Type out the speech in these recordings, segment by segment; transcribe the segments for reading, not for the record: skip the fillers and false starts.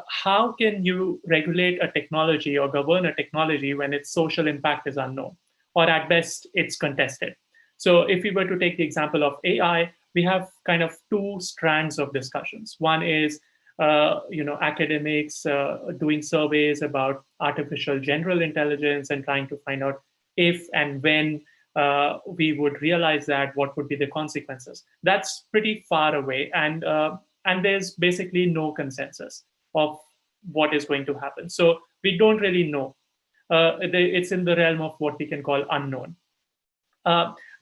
how can you regulate a technology or govern a technology when its social impact is unknown, or at best, it's contested? So if we were to take the example of AI, we have kind of two strands of discussions. One is academics doing surveys about artificial general intelligence and trying to find out if and when we would realize that, what would be the consequences. That's pretty far away, and there's basically no consensus of what is going to happen. So we don't really know. It's in the realm of what we can call unknown.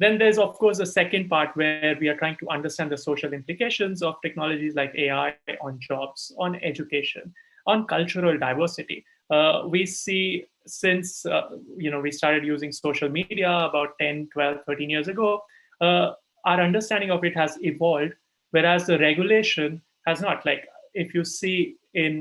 Then there's, of course, the second part where we are trying to understand the social implications of technologies like AI on jobs, on education, on cultural diversity. We see since we started using social media about 10, 12, 13 years ago, our understanding of it has evolved, whereas the regulation has not. Like if you see in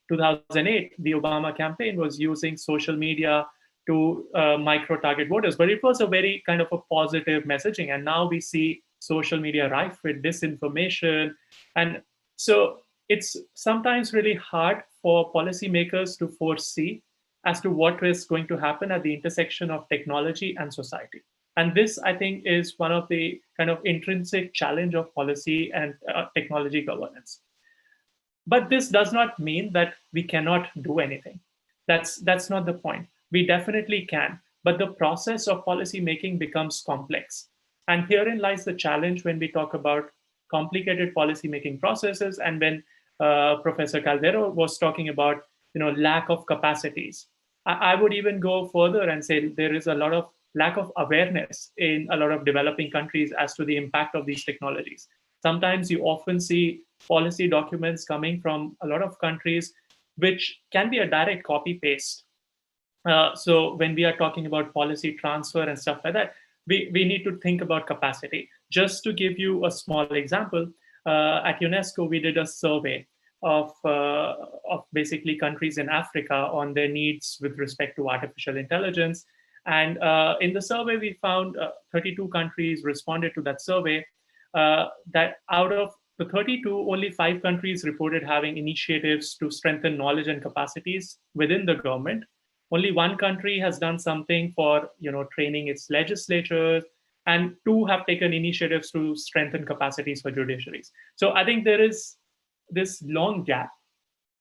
2008, the Obama campaign was using social media to micro-target voters, but it was a very kind of a positive messaging. And now we see social media rife with disinformation. And so it's sometimes really hard for policymakers to foresee as to what is going to happen at the intersection of technology and society. And this, I think, is one of the kind of intrinsic challenge of policy and technology governance. But this does not mean that we cannot do anything. That's not the point. We definitely can, but the process of policy making becomes complex. And herein lies the challenge when we talk about complicated policy making processes, and when Professor Calderro was talking about lack of capacities. I would even go further and say there is a lot of lack of awareness in a lot of developing countries as to the impact of these technologies. Sometimes you often see policy documents coming from a lot of countries which can be a direct copy-paste. So when we are talking about policy transfer and stuff like that, we need to think about capacity. Just to give you a small example, at UNESCO, we did a survey of basically countries in Africa on their needs with respect to artificial intelligence. And in the survey, we found 32 countries responded to that survey. That out of the 32, only 5 countries reported having initiatives to strengthen knowledge and capacities within the government. Only 1 country has done something for training its legislatures, and 2 have taken initiatives to strengthen capacities for judiciaries. So I think there is this long gap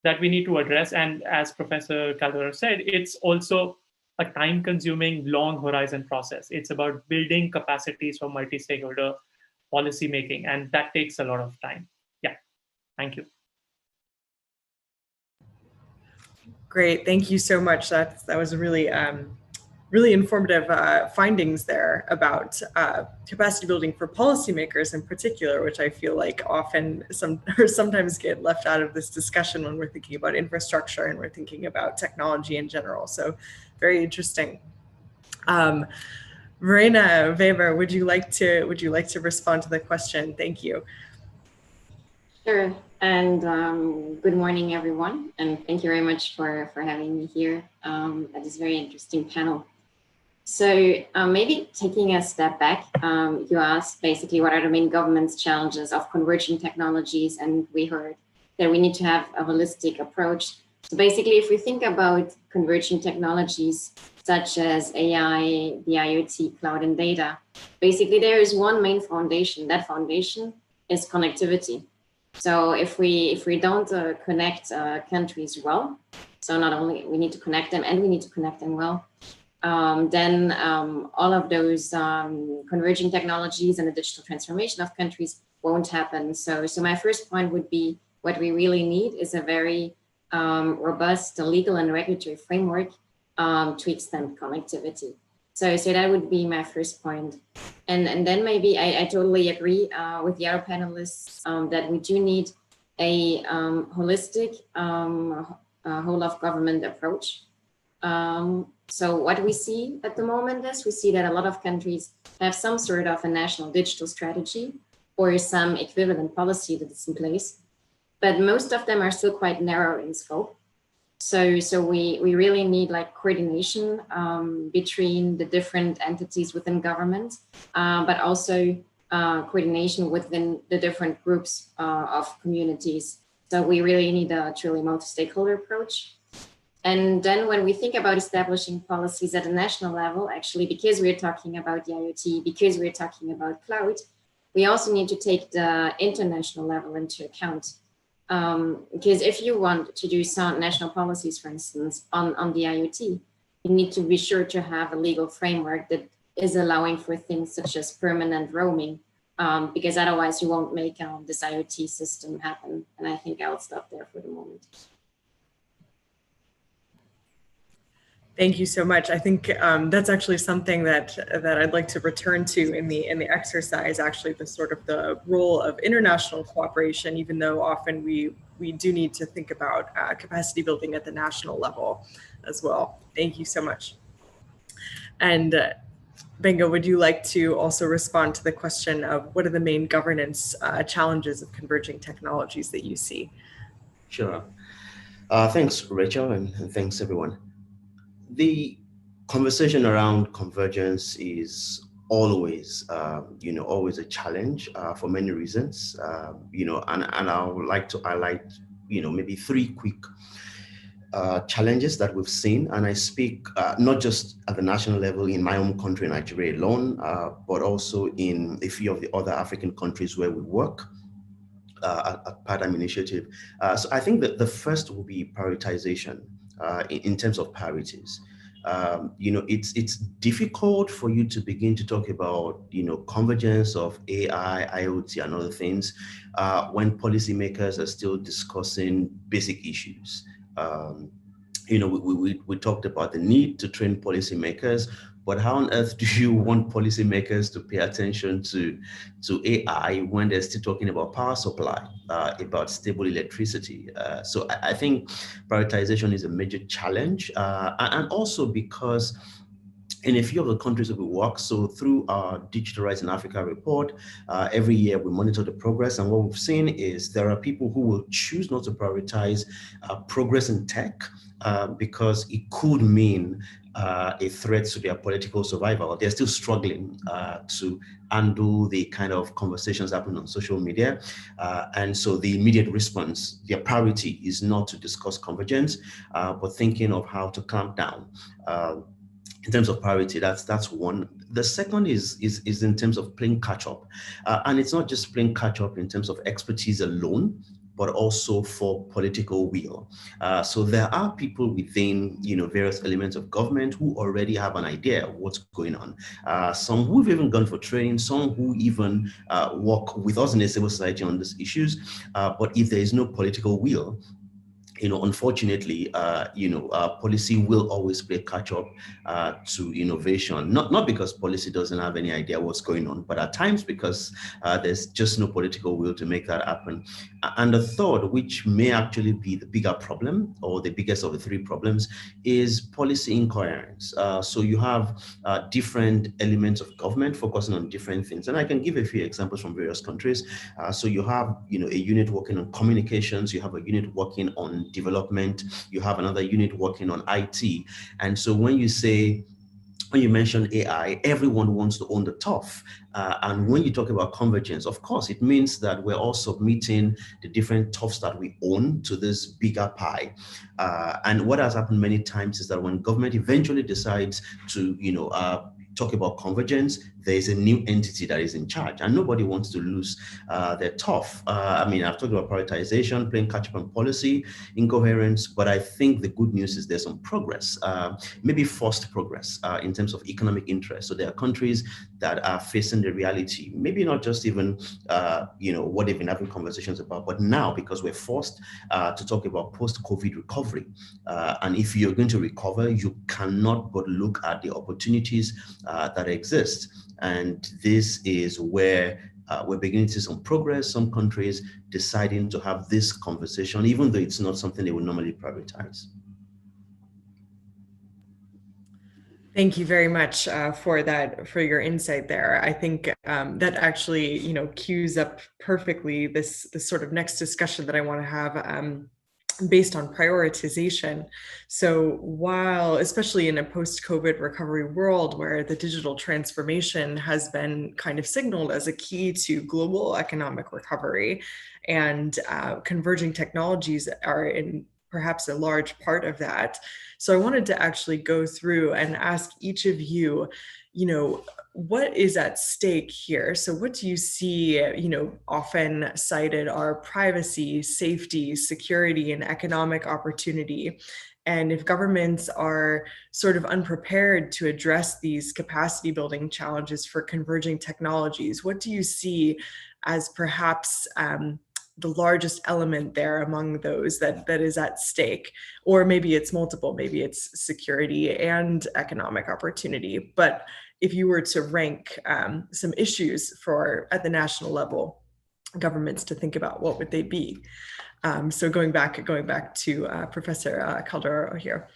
that we need to address. And as Professor Calderro said, it's also a time-consuming, long horizon process. It's about building capacities for multi-stakeholder policy making, and that takes a lot of time. Yeah, thank you. Great, thank you so much. That was a really, really informative findings there about capacity building for policymakers in particular, which I feel like often sometimes get left out of this discussion when we're thinking about infrastructure and we're thinking about technology in general. So very interesting. Verena Weber, would you like to respond to the question? Thank you. Sure, and good morning, everyone, and thank you very much for having me here at this very interesting panel. So maybe taking a step back, you asked basically what are the main government's challenges of converging technologies, and we heard that we need to have a holistic approach. So basically, if we think about converging technologies such as AI, the IoT, cloud, and data, basically there is one main foundation. That foundation is connectivity. So if we don't connect countries well, so not only we need to connect them and we need to connect them well, then all of those converging technologies and the digital transformation of countries won't happen. So my first point would be what we really need is a very robust legal and regulatory framework to extend connectivity. So that would be my first point. And then maybe I totally agree with the other panelists that we do need a holistic whole of government approach. So what we see at the moment is we see that a lot of countries have some sort of a national digital strategy or some equivalent policy that is in place, but most of them are still quite narrow in scope. So we really need like coordination between the different entities within government, but also coordination within the different groups of communities. So we really need a truly multi-stakeholder approach. And then when we think about establishing policies at a national level, actually, because we're talking about the IoT, because we're talking about cloud, we also need to take the international level into account. Because if you want to do some national policies, for instance, on the IoT, you need to be sure to have a legal framework that is allowing for things such as permanent roaming, because otherwise you won't make this IoT system happen. And I think I'll stop there for the moment. Thank you so much. I think that's actually something that I'd like to return to in the exercise. Actually, the sort of the role of international cooperation, even though often we do need to think about capacity building at the national level as well. Thank you so much. And Benga, would you like to also respond to the question of what are the main governance challenges of converging technologies that you see? Sure. Thanks, Rachel, and thanks everyone. The conversation around convergence is always, always a challenge for many reasons, and I would like to highlight, maybe three quick challenges that we've seen. And I speak not just at the national level in my own country, Nigeria alone, but also in a few of the other African countries where we work at Paradigm Initiative. So I think that the first will be prioritization. In terms of priorities, it's difficult for you to begin to talk about, convergence of AI, IoT, and other things when policymakers are still discussing basic issues. We talked about the need to train policymakers, but how on earth do you want policymakers to pay attention to AI when they're still talking about power supply, about stable electricity? So I think prioritization is a major challenge, and also because in a few of the countries that we work, so through our Digital Rights in Africa report, every year we monitor the progress, and what we've seen is there are people who will choose not to prioritize progress in tech because it could mean a threat to their political survival. They're still struggling to handle the kind of conversations happening on social media. And so the immediate response, their priority is not to discuss convergence, but thinking of how to clamp down. In terms of priority, that's one. The second is in terms of playing catch up. And it's not just playing catch up in terms of expertise alone, but also for political will. So there are people within, various elements of government who already have an idea of what's going on. Some who've even gone for training, some who even work with us in a civil society on these issues. But if there is no political will, unfortunately, policy will always play catch up to innovation. Not because policy doesn't have any idea what's going on, but at times because there's just no political will to make that happen. And the third, which may actually be the bigger problem, or the biggest of the three problems, is policy incoherence. So you have different elements of government focusing on different things. And I can give a few examples from various countries. So you have, a unit working on communications, you have a unit working on development, you have another unit working on IT. And so when you mention AI, everyone wants to own the turf. And when you talk about convergence, of course, it means that we're all submitting the different turfs that we own to this bigger pie. And what has happened many times is that when government eventually decides to, talk about convergence, there is a new entity that is in charge, and nobody wants to lose their turf. I've talked about prioritization, playing catch-up on policy, incoherence, but I think the good news is there's some progress, maybe forced progress in terms of economic interest. So there are countries that are facing the reality, maybe not just even, what they've been having conversations about, but now because we're forced to talk about post-COVID recovery. And if you're going to recover, you cannot but look at the opportunities that exist. And this is where we're beginning to see some progress, some countries deciding to have this conversation, even though it's not something they would normally prioritize. Thank you very much for your insight there. I think that actually, cues up perfectly this sort of next discussion that I want to have based on prioritization. So while, especially in a post-COVID recovery world where the digital transformation has been kind of signaled as a key to global economic recovery, and converging technologies are in perhaps a large part of that. So I wanted to actually go through and ask each of you, what is at stake here? So what do you see, often cited are privacy, safety, security, and economic opportunity. And if governments are sort of unprepared to address these capacity building challenges for converging technologies, what do you see as perhaps the largest element there among those that is at stake? Or maybe it's multiple, maybe it's security and economic opportunity. But if you were to rank some issues for at the national level, governments to think about, what would they be? So going back to Professor Calderaro here.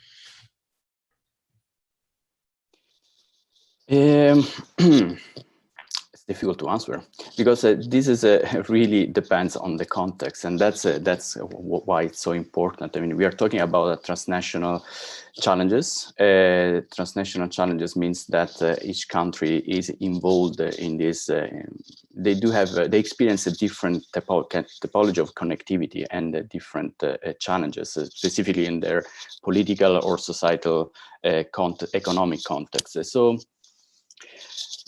It's difficult to answer because this is really depends on the context, and that's why it's so important. I mean, we are talking about transnational challenges. Transnational challenges means that each country is involved in this. They experience a different typology of connectivity and different challenges, specifically in their political or societal economic context.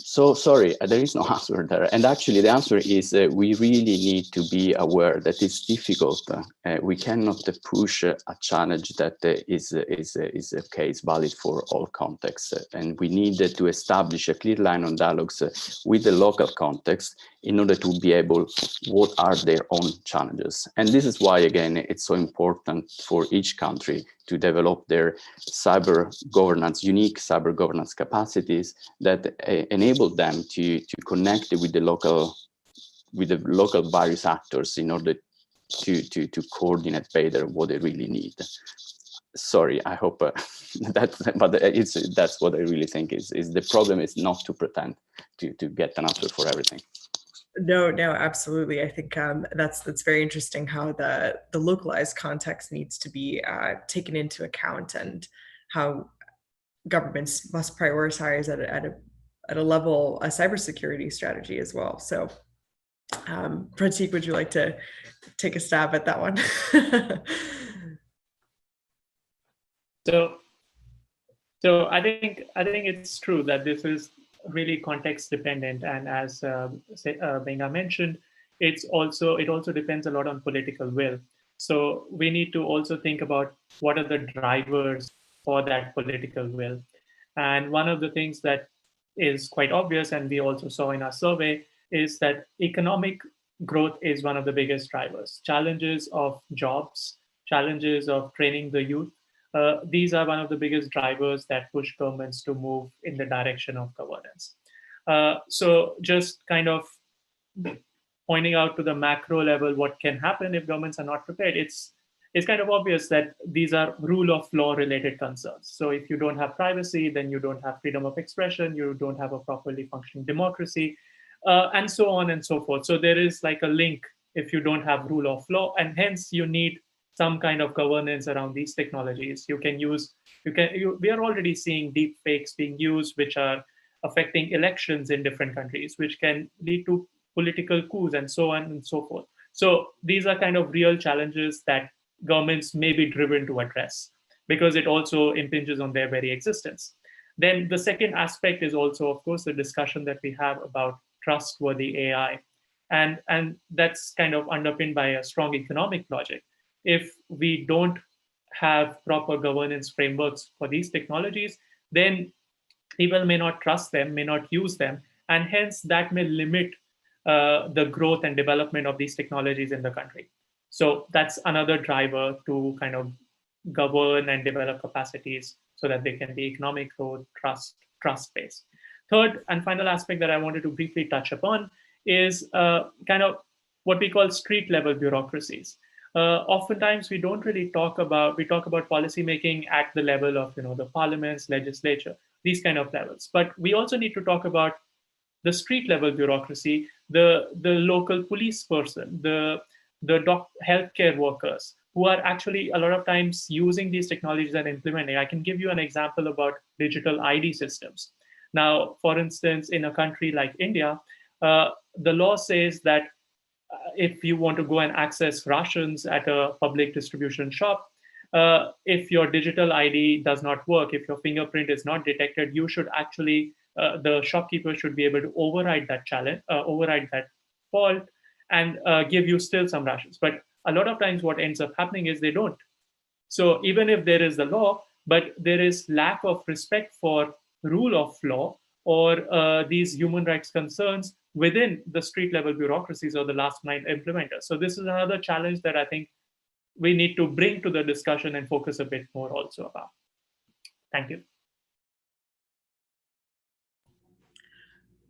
So sorry, there is no answer there. And actually the answer is we really need to be aware that it's difficult. We cannot push a challenge that is valid for all contexts. And we need to establish a clear line on dialogues with the local context in order to be able, what are their own challenges. And this is why, again, it's so important for each country to develop their unique cyber governance capacities that enable them to connect with the local various actors in order to coordinate better what they really need. Sorry, I hope that's what I really think is the problem is not to pretend to get an answer for everything. No, absolutely. I think that's very interesting how the localized context needs to be taken into account, and how governments must prioritize at a level a cybersecurity strategy as well. So, Pratik, would you like to take a stab at that one? So I think it's true that this is really context dependent, and as Benga mentioned, it also depends a lot on political will. So we need to also think about what are the drivers for that political will. And one of the things that is quite obvious, and we also saw in our survey, is that economic growth is one of the biggest drivers. Challenges of jobs, challenges of training the youth, these are one of the biggest drivers that push governments to move in the direction of governance. So just kind of pointing out to the macro level what can happen if governments are not prepared, it's kind of obvious that these are rule of law related concerns. So if you don't have privacy, then you don't have freedom of expression, you don't have a properly functioning democracy, and so on and so forth. So there is like a link if you don't have rule of law, and hence you need some kind of governance around these technologies. We are already seeing deep fakes being used, which are affecting elections in different countries, which can lead to political coups and so on and so forth. So these are kind of real challenges that governments may be driven to address, because it also impinges on their very existence. Then the second aspect is also, of course, the discussion that we have about trustworthy AI. And that's kind of underpinned by a strong economic logic. If we don't have proper governance frameworks for these technologies, then people may not trust them, may not use them, and hence that may limit the growth and development of these technologies in the country. So that's another driver to kind of govern and develop capacities so that they can be economic growth, trust-based. Third and final aspect that I wanted to briefly touch upon is kind of what we call street-level bureaucracies. Oftentimes we don't really talk about policy making at the level of the parliaments, legislature, these kind of levels. But we also need to talk about the street level bureaucracy, the local police person, the healthcare workers, who are actually a lot of times using these technologies and implementing. I can give you an example about digital ID systems. Now, for instance, in a country like India, the law says that if you want to go and access rations at a public distribution shop, if your digital ID does not work, if your fingerprint is not detected, you should actually, the shopkeeper should be able to override that challenge, override that fault, and give you still some rations. But a lot of times what ends up happening is they don't. So even if there is the law, but there is lack of respect for rule of law or these human rights concerns within the street level bureaucracies or the last mile implementers. So this is another challenge that I think we need to bring to the discussion and focus a bit more also about. Thank you.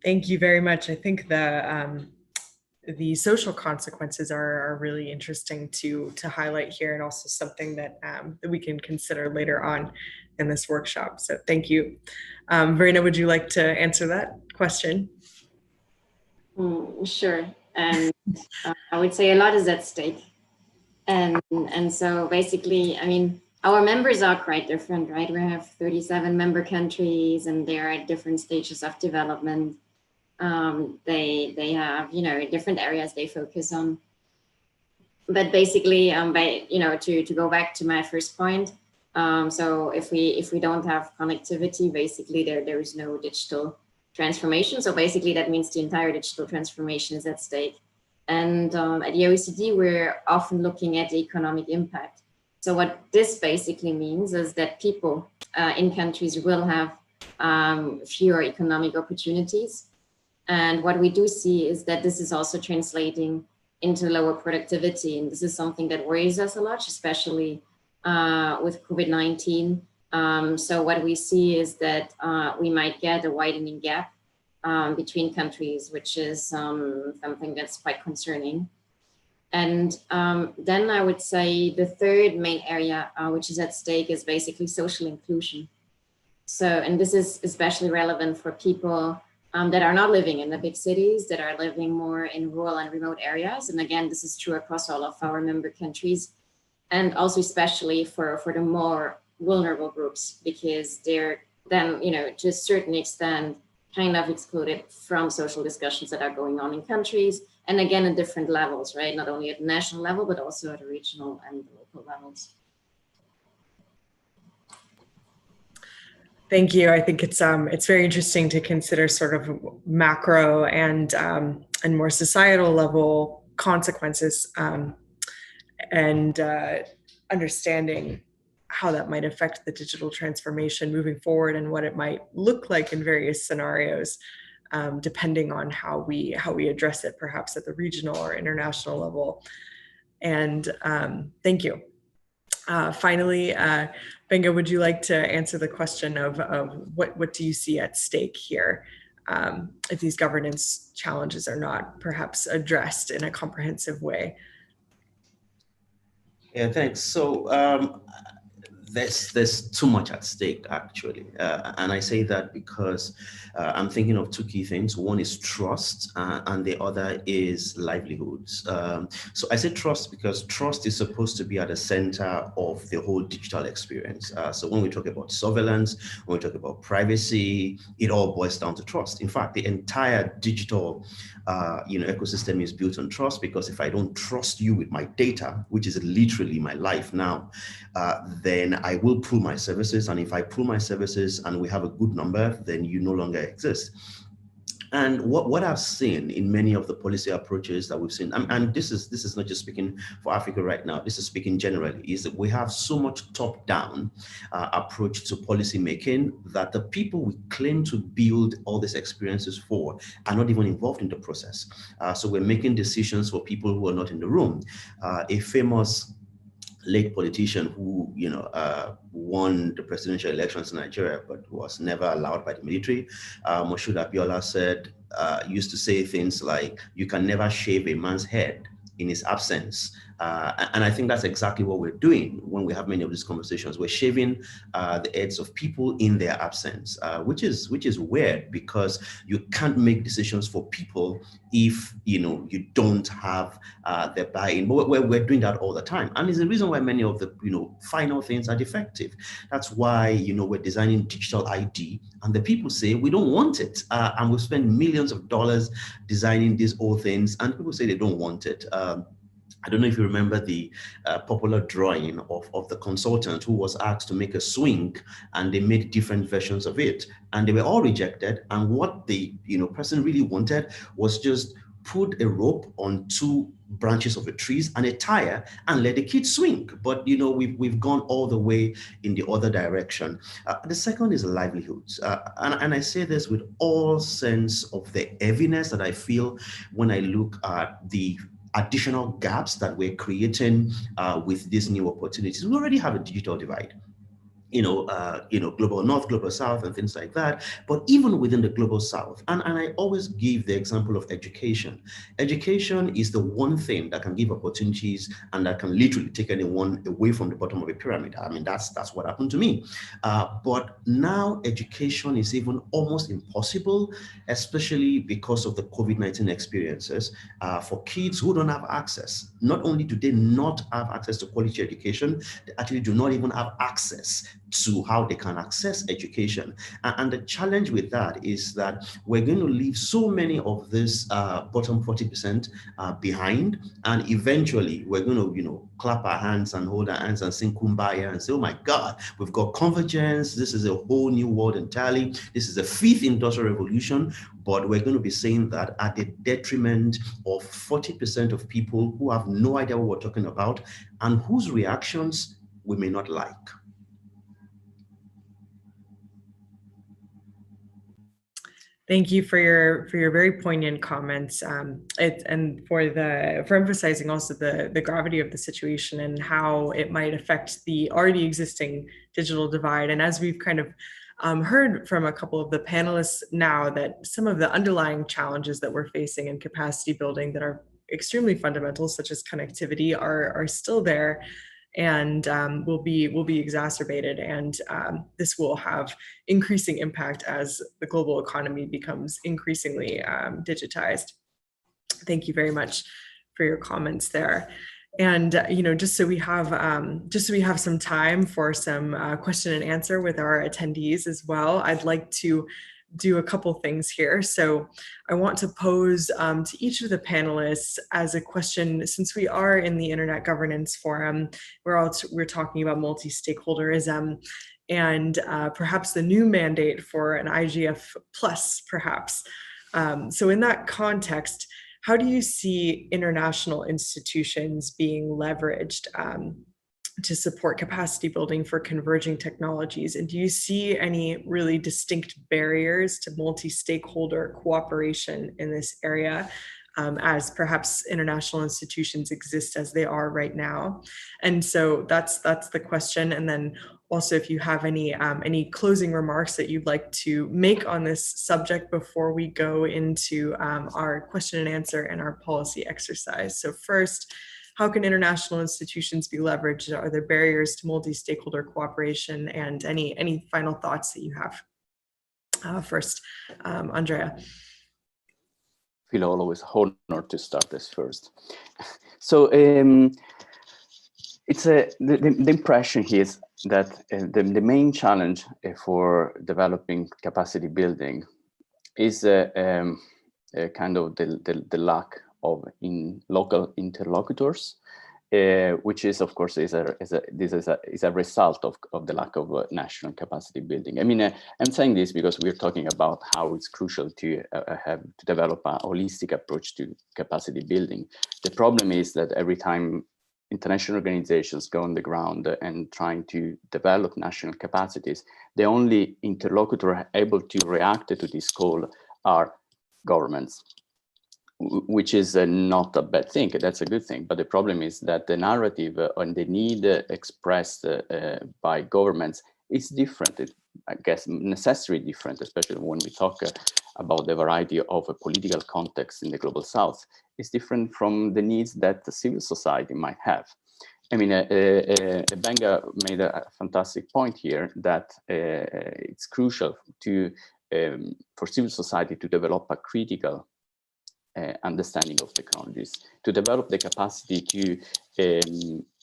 Thank you very much. I think the social consequences are really interesting to highlight here, and also something that that we can consider later on in this workshop. So thank you. Verena, would you like to answer that question? Sure. And I would say a lot is at stake. And so basically, I mean, our members are quite different, right? We have 37 member countries, and they're at different stages of development. They have, you know, different areas they focus on. But basically, to go back to my first point, so if we don't have connectivity, basically there is no digital transformation. So basically that means the entire digital transformation is at stake. And at the OECD, we're often looking at the economic impact. So what this basically means is that people in countries will have fewer economic opportunities. And what we do see is that this is also translating into lower productivity. And this is something that worries us a lot, especially with COVID-19. So what we see is that we might get a widening gap between countries, which is something that's quite concerning. And then I would say the third main area, which is at stake, is basically social inclusion. So, and this is especially relevant for people that are not living in the big cities, that are living more in rural and remote areas. And again, this is true across all of our member countries, and also especially for the more vulnerable groups, because they're then, you know, to a certain extent, kind of excluded from social discussions that are going on in countries. And again, at different levels, right? Not only at the national level, but also at the regional and the local levels. Thank you. I think it's very interesting to consider sort of macro and more societal level consequences and understanding how that might affect the digital transformation moving forward, and what it might look like in various scenarios, depending on how we address it, perhaps at the regional or international level. And thank you. Finally, Benga, would you like to answer the question of what do you see at stake here if these governance challenges are not perhaps addressed in a comprehensive way? Yeah, thanks. So there's too much at stake, actually. And I say that because I'm thinking of two key things. One is trust, and the other is livelihoods. So I say trust because trust is supposed to be at the center of the whole digital experience. So when we talk about surveillance, when we talk about privacy, it all boils down to trust. In fact, the entire digital ecosystem is built on trust, because if I don't trust you with my data, which is literally my life now, then I will pull my services. And if I pull my services and we have a good number, then you no longer exist. And what I've seen in many of the policy approaches that we've seen, and this is not just speaking for Africa right now, this is speaking generally, is that we have so much top-down approach to policy making that the people we claim to build all these experiences for are not even involved in the process. So we're making decisions for people who are not in the room. A famous late politician who won the presidential elections in Nigeria but was never allowed by the military, Moshood Abiola, used to say things like, you can never shave a man's head in his absence, And I think that's exactly what we're doing when we have many of these conversations. We're shaving the heads of people in their absence, which is weird, because you can't make decisions for people if you don't have their buy-in. But we're doing that all the time, and it's the reason why many of the final things are defective. That's why we're designing digital ID, and the people say we don't want it, and we spend millions of dollars designing these old things, and people say they don't want it. I don't know if you remember the popular drawing of the consultant who was asked to make a swing, and they made different versions of it, and they were all rejected. And what the person really wanted was just put a rope on two branches of the trees and a tire and let the kids swing. But we've gone all the way in the other direction. The second is livelihoods, and I say this with all sense of the heaviness that I feel when I look at the additional gaps that we're creating with these new opportunities. We already have a digital divide. Global North, Global South, and things like that. But even within the Global South, and I always give the example of education. Education is the one thing that can give opportunities and that can literally take anyone away from the bottom of a pyramid. I mean, that's what happened to me. But now education is even almost impossible, especially because of the COVID-19 experiences for kids who don't have access. Not only do they not have access to quality education, they actually do not even have access to how they can access education. And the challenge with that is that we're going to leave so many of this bottom 40% behind, and eventually we're going to clap our hands and hold our hands and sing Kumbaya and say, oh my God, we've got convergence, this is a whole new world entirely, this is the fifth industrial revolution. But we're going to be saying that at the detriment of 40% of people who have no idea what we're talking about and whose reactions we may not like. Thank you for your very poignant comments, and for emphasizing also the gravity of the situation and how it might affect the already existing digital divide. And as we've kind of heard from a couple of the panelists now, that some of the underlying challenges that we're facing in capacity building that are extremely fundamental, such as connectivity, are still there, and will be exacerbated, and this will have increasing impact as the global economy becomes increasingly digitized. Thank you very much for your comments there. And just so we have some time for some question and answer with our attendees as well, I'd like to do a couple things here. So I want to pose to each of the panelists as a question, since we are in the Internet Governance Forum, we're talking about multi-stakeholderism and perhaps the new mandate for an IGF plus, perhaps. So in that context, how do you see international institutions being leveraged to support capacity building for converging technologies? And do you see any really distinct barriers to multi-stakeholder cooperation in this area, as perhaps international institutions exist as they are right now? And so that's the question. And then also, if you have any closing remarks that you'd like to make on this subject before we go into our question and answer and our policy exercise. So first, how can international institutions be leveraged? Are there barriers to multi-stakeholder cooperation? And any final thoughts that you have? First, Andrea. I feel always honored to start this first. So it's the impression here is that the main challenge for developing capacity building is kind of the lack of local interlocutors, which is, of course, is a result of the lack of national capacity building. I mean, I'm saying this because we're talking about how it's crucial to develop a holistic approach to capacity building. The problem is that every time international organizations go on the ground and trying to develop national capacities, the only interlocutor able to react to this call are governments, which is not a bad thing. That's a good thing. But the problem is that the narrative and the need expressed by governments is different. I guess, necessarily different, especially when we talk about the variety of a political context in the global south, is different from the needs that the civil society might have. I mean, Benga made a fantastic point here that it's crucial to for civil society to develop a critical understanding of technologies, to develop the capacity to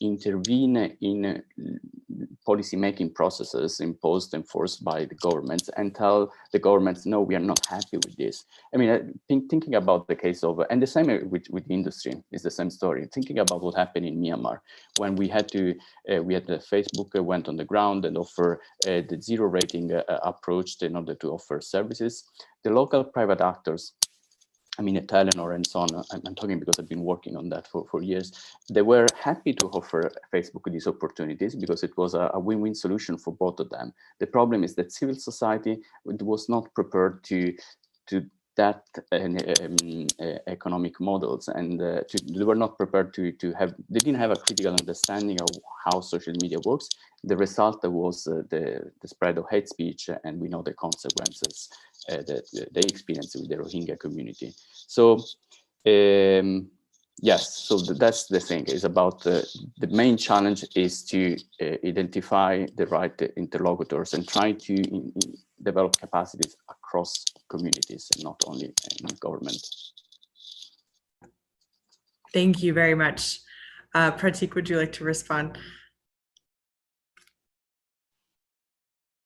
intervene in policy-making processes imposed, enforced by the governments, and tell the governments, no, we are not happy with this. I mean, thinking about the case of, and the same with the industry is the same story. Thinking about what happened in Myanmar, when we had to, Facebook went on the ground and offer the zero rating approach in order to offer services. The local private actors, I mean, Telenor and so on, I'm talking because I've been working on that for years. They were happy to offer Facebook these opportunities because it was a win-win solution for both of them. The problem is that civil society was not prepared to that economic models, and they were not prepared to have, they didn't have a critical understanding of how social media works. The result was the spread of hate speech, and we know the consequences that they experienced with the Rohingya community. So yes, so that's the thing, is about the main challenge is to identify the right interlocutors and try to develop capacities across communities and not only in government. Thank you very much. Pratik, would you like to respond?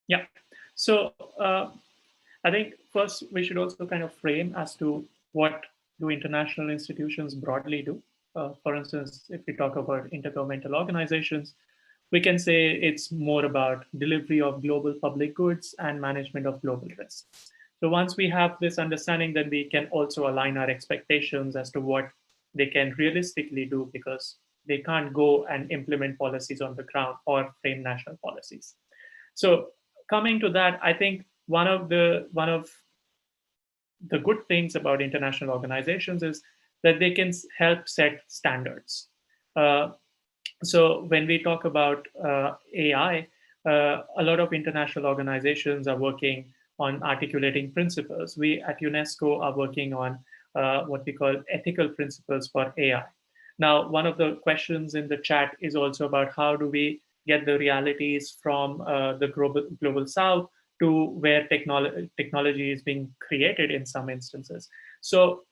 Yeah, so I think first we should also kind of frame as to what do international institutions broadly do. For instance, if we talk about intergovernmental organizations, we can say it's more about delivery of global public goods and management of global risks. So once we have this understanding, then we can also align our expectations as to what they can realistically do, because they can't go and implement policies on the ground or frame national policies. So coming to that, I think one of the good things about international organizations is that they can help set standards. So when we talk about AI, a lot of international organizations are working on articulating principles. We at UNESCO are working on what we call ethical principles for AI. Now, one of the questions in the chat is also about how do we get the realities from the global south to where technology is being created in some instances. So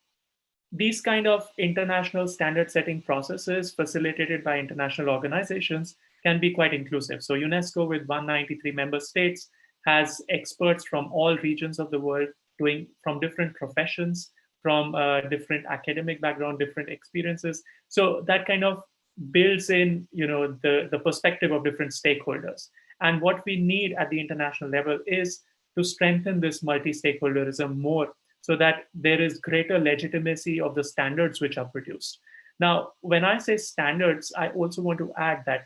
these kind of international standard setting processes facilitated by international organizations can be quite inclusive. So UNESCO, with 193 member states, has experts from all regions of the world doing from different professions, from different academic background, different experiences. So that kind of builds in, the perspective of different stakeholders. And what we need at the international level is to strengthen this multi-stakeholderism more, so that there is greater legitimacy of the standards which are produced. Now, when I say standards, I also want to add that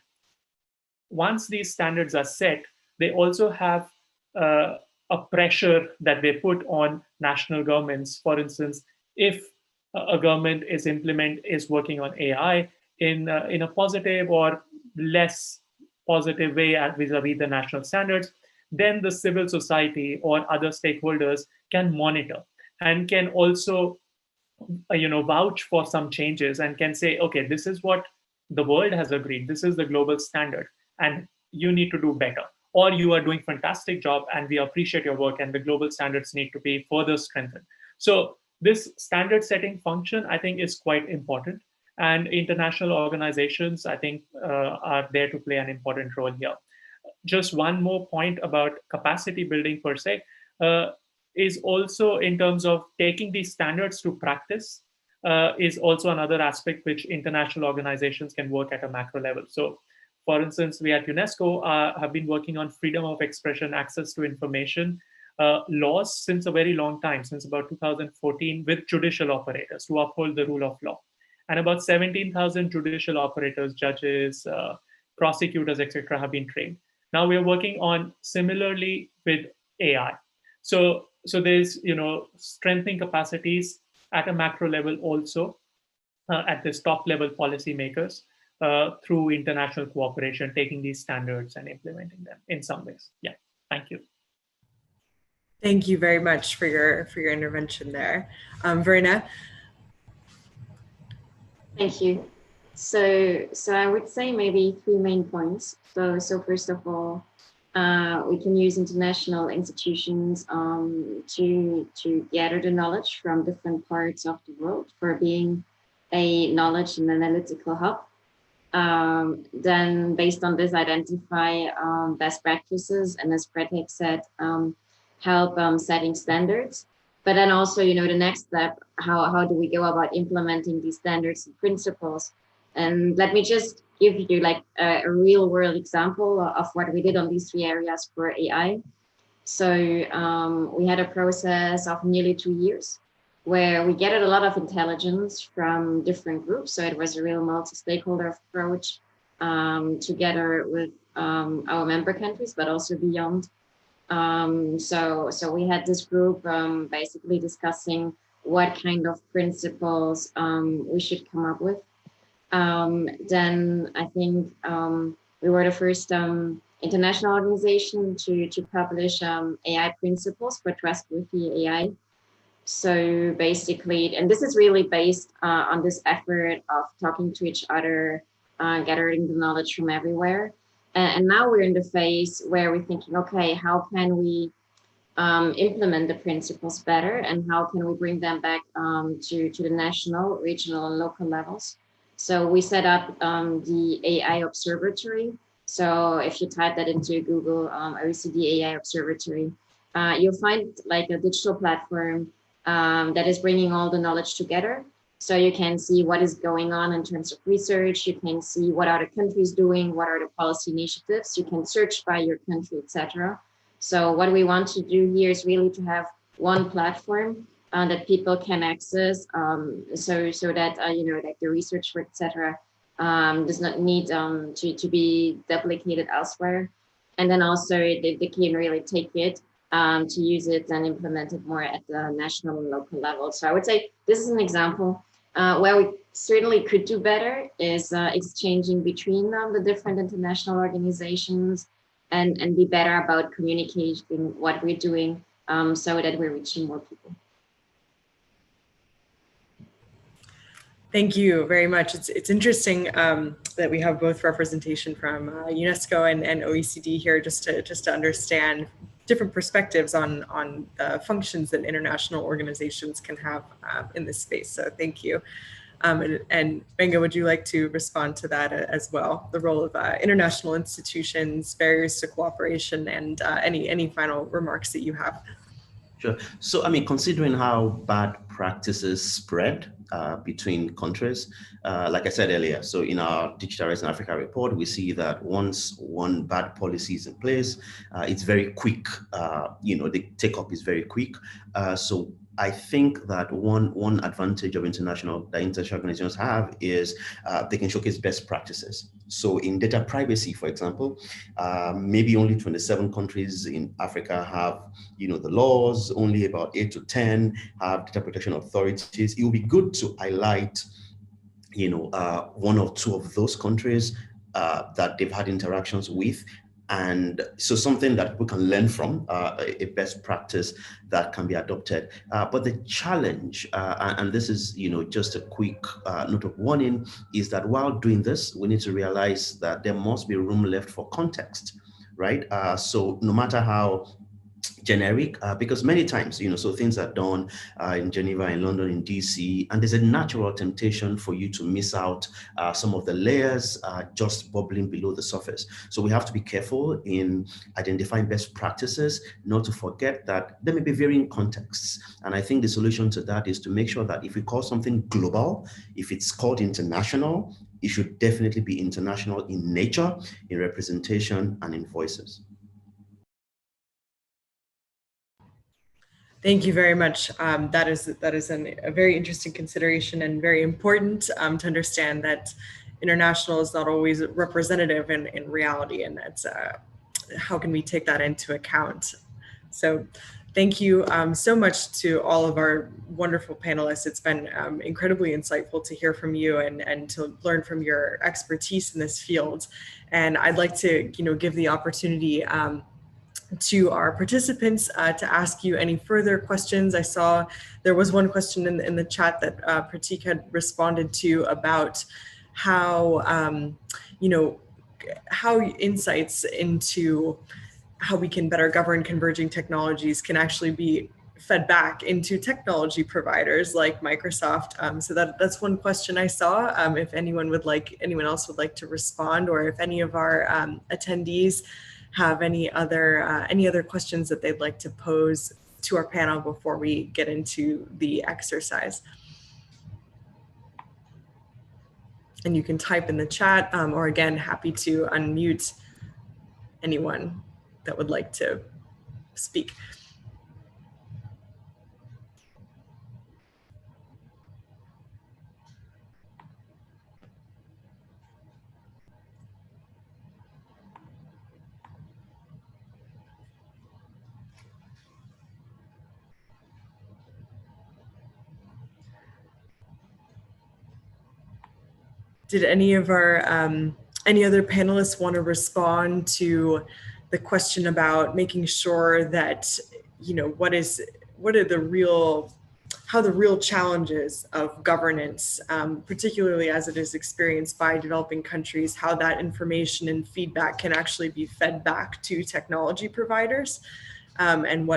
once these standards are set, they also have a pressure that they put on national governments. For instance, if a government is working on AI in a positive or less positive way vis-a-vis the national standards, then the civil society or other stakeholders can monitor and can also vouch for some changes and can say, okay, this is what the world has agreed, this is the global standard, and you need to do better, or you are doing fantastic job and we appreciate your work and the global standards need to be further strengthened. So this standard setting function, I think, is quite important, and international organizations, I think, are there to play an important role here. Just one more point about capacity building per se, is also in terms of taking these standards to practice, is also another aspect which international organizations can work at a macro level. So for instance, we at UNESCO have been working on freedom of expression, access to information laws since a very long time, since about 2014, with judicial operators to uphold the rule of law. And about 17,000 judicial operators, judges, prosecutors, etc., have been trained. Now we are working on similarly with AI. So there's strengthening capacities at a macro level also at this top level policymakers through international cooperation, taking these standards and implementing them in some ways. Yeah, thank you. Thank you very much for your intervention there. Verena? Thank you. So I would say maybe 3 main points. So first of all, we can use international institutions to gather the knowledge from different parts of the world for being a knowledge and analytical hub. Then based on this, identify best practices, and as Pratik said, help setting standards. But then also, the next step, how do we go about implementing these standards and principles? And let me just give you like a real world example of what we did on these 3 areas for AI. So we had a process of nearly 2 years where we gathered a lot of intelligence from different groups. So it was a real multi-stakeholder approach together with our member countries, but also beyond. So we had this group basically discussing what kind of principles we should come up with. Then I think we were the first international organization to publish AI principles for trustworthy AI. So basically, and this is really based on this effort of talking to each other, gathering the knowledge from everywhere. And now we're in the phase where we're thinking, okay, how can we implement the principles better, and how can we bring them back to the national, regional, and local levels? So we set up the Ai Observatory. So if you type that into Google, OECD AI Observatory, you'll find like a digital platform that is bringing all the knowledge together. So you can see what is going on in terms of research. You can see what are the countries doing, what are the policy initiatives. You can search by your country, etc. So what we want to do here is really to have one platform that people can access, so that like the research work, etc., does not need to be duplicated elsewhere. And then also they can really take it to use it and implement it more at the national and local level. So I would say this is an example where we certainly could do better is exchanging between the different international organizations and be better about communicating what we're doing so that we're reaching more people. Thank you very much. It's interesting that we have both representation from UNESCO and OECD here, just to understand different perspectives on the functions that international organizations can have in this space. So thank you. And Benga, would you like to respond to that as well? The role of international institutions, barriers to cooperation, and any final remarks that you have? Sure. So, I mean, considering how bad practices spread between countries, like I said earlier, so in our Digitalizing Africa report, we see that once one bad policy is in place, it's very quick. The take-up is very quick. So I think that one advantage of international organizations have is they can showcase best practices. So in data privacy, for example, maybe only 27 countries in Africa have, the laws, only about 8 to 10 have data protection authorities. It would be good to highlight, one or two of those countries that they've had interactions with. And so something that people can learn from, a best practice that can be adopted. But the challenge, and this is, just a quick note of warning, is that while doing this, we need to realize that there must be room left for context, right? So no matter how generic, because many times, so things are done in Geneva, in London, in DC, and there's a natural temptation for you to miss out some of the layers just bubbling below the surface. So we have to be careful in identifying best practices, not to forget that there may be varying contexts. And I think the solution to that is to make sure that if we call something global, if it's called international, it should definitely be international in nature, in representation, and in voices. Thank you very much. That is a very interesting consideration and very important to understand that international is not always representative in reality, and that's how can we take that into account. So thank you so much to all of our wonderful panelists. It's been incredibly insightful to hear from you and to learn from your expertise in this field. And I'd like to give the opportunity to our participants to ask you any further questions. I saw there was one question in the chat that Pratik had responded to about how, how insights into how we can better govern converging technologies can actually be fed back into technology providers like Microsoft. So that's one question I saw. If anyone else would like to respond, or if any of our attendees have any other questions that they'd like to pose to our panel before we get into the exercise. And you can type in the chat, or again, happy to unmute anyone that would like to speak. Did any of our any other panelists want to respond to the question about making sure that, how the real challenges of governance, particularly as it is experienced by developing countries, how that information and feedback can actually be fed back to technology providers, and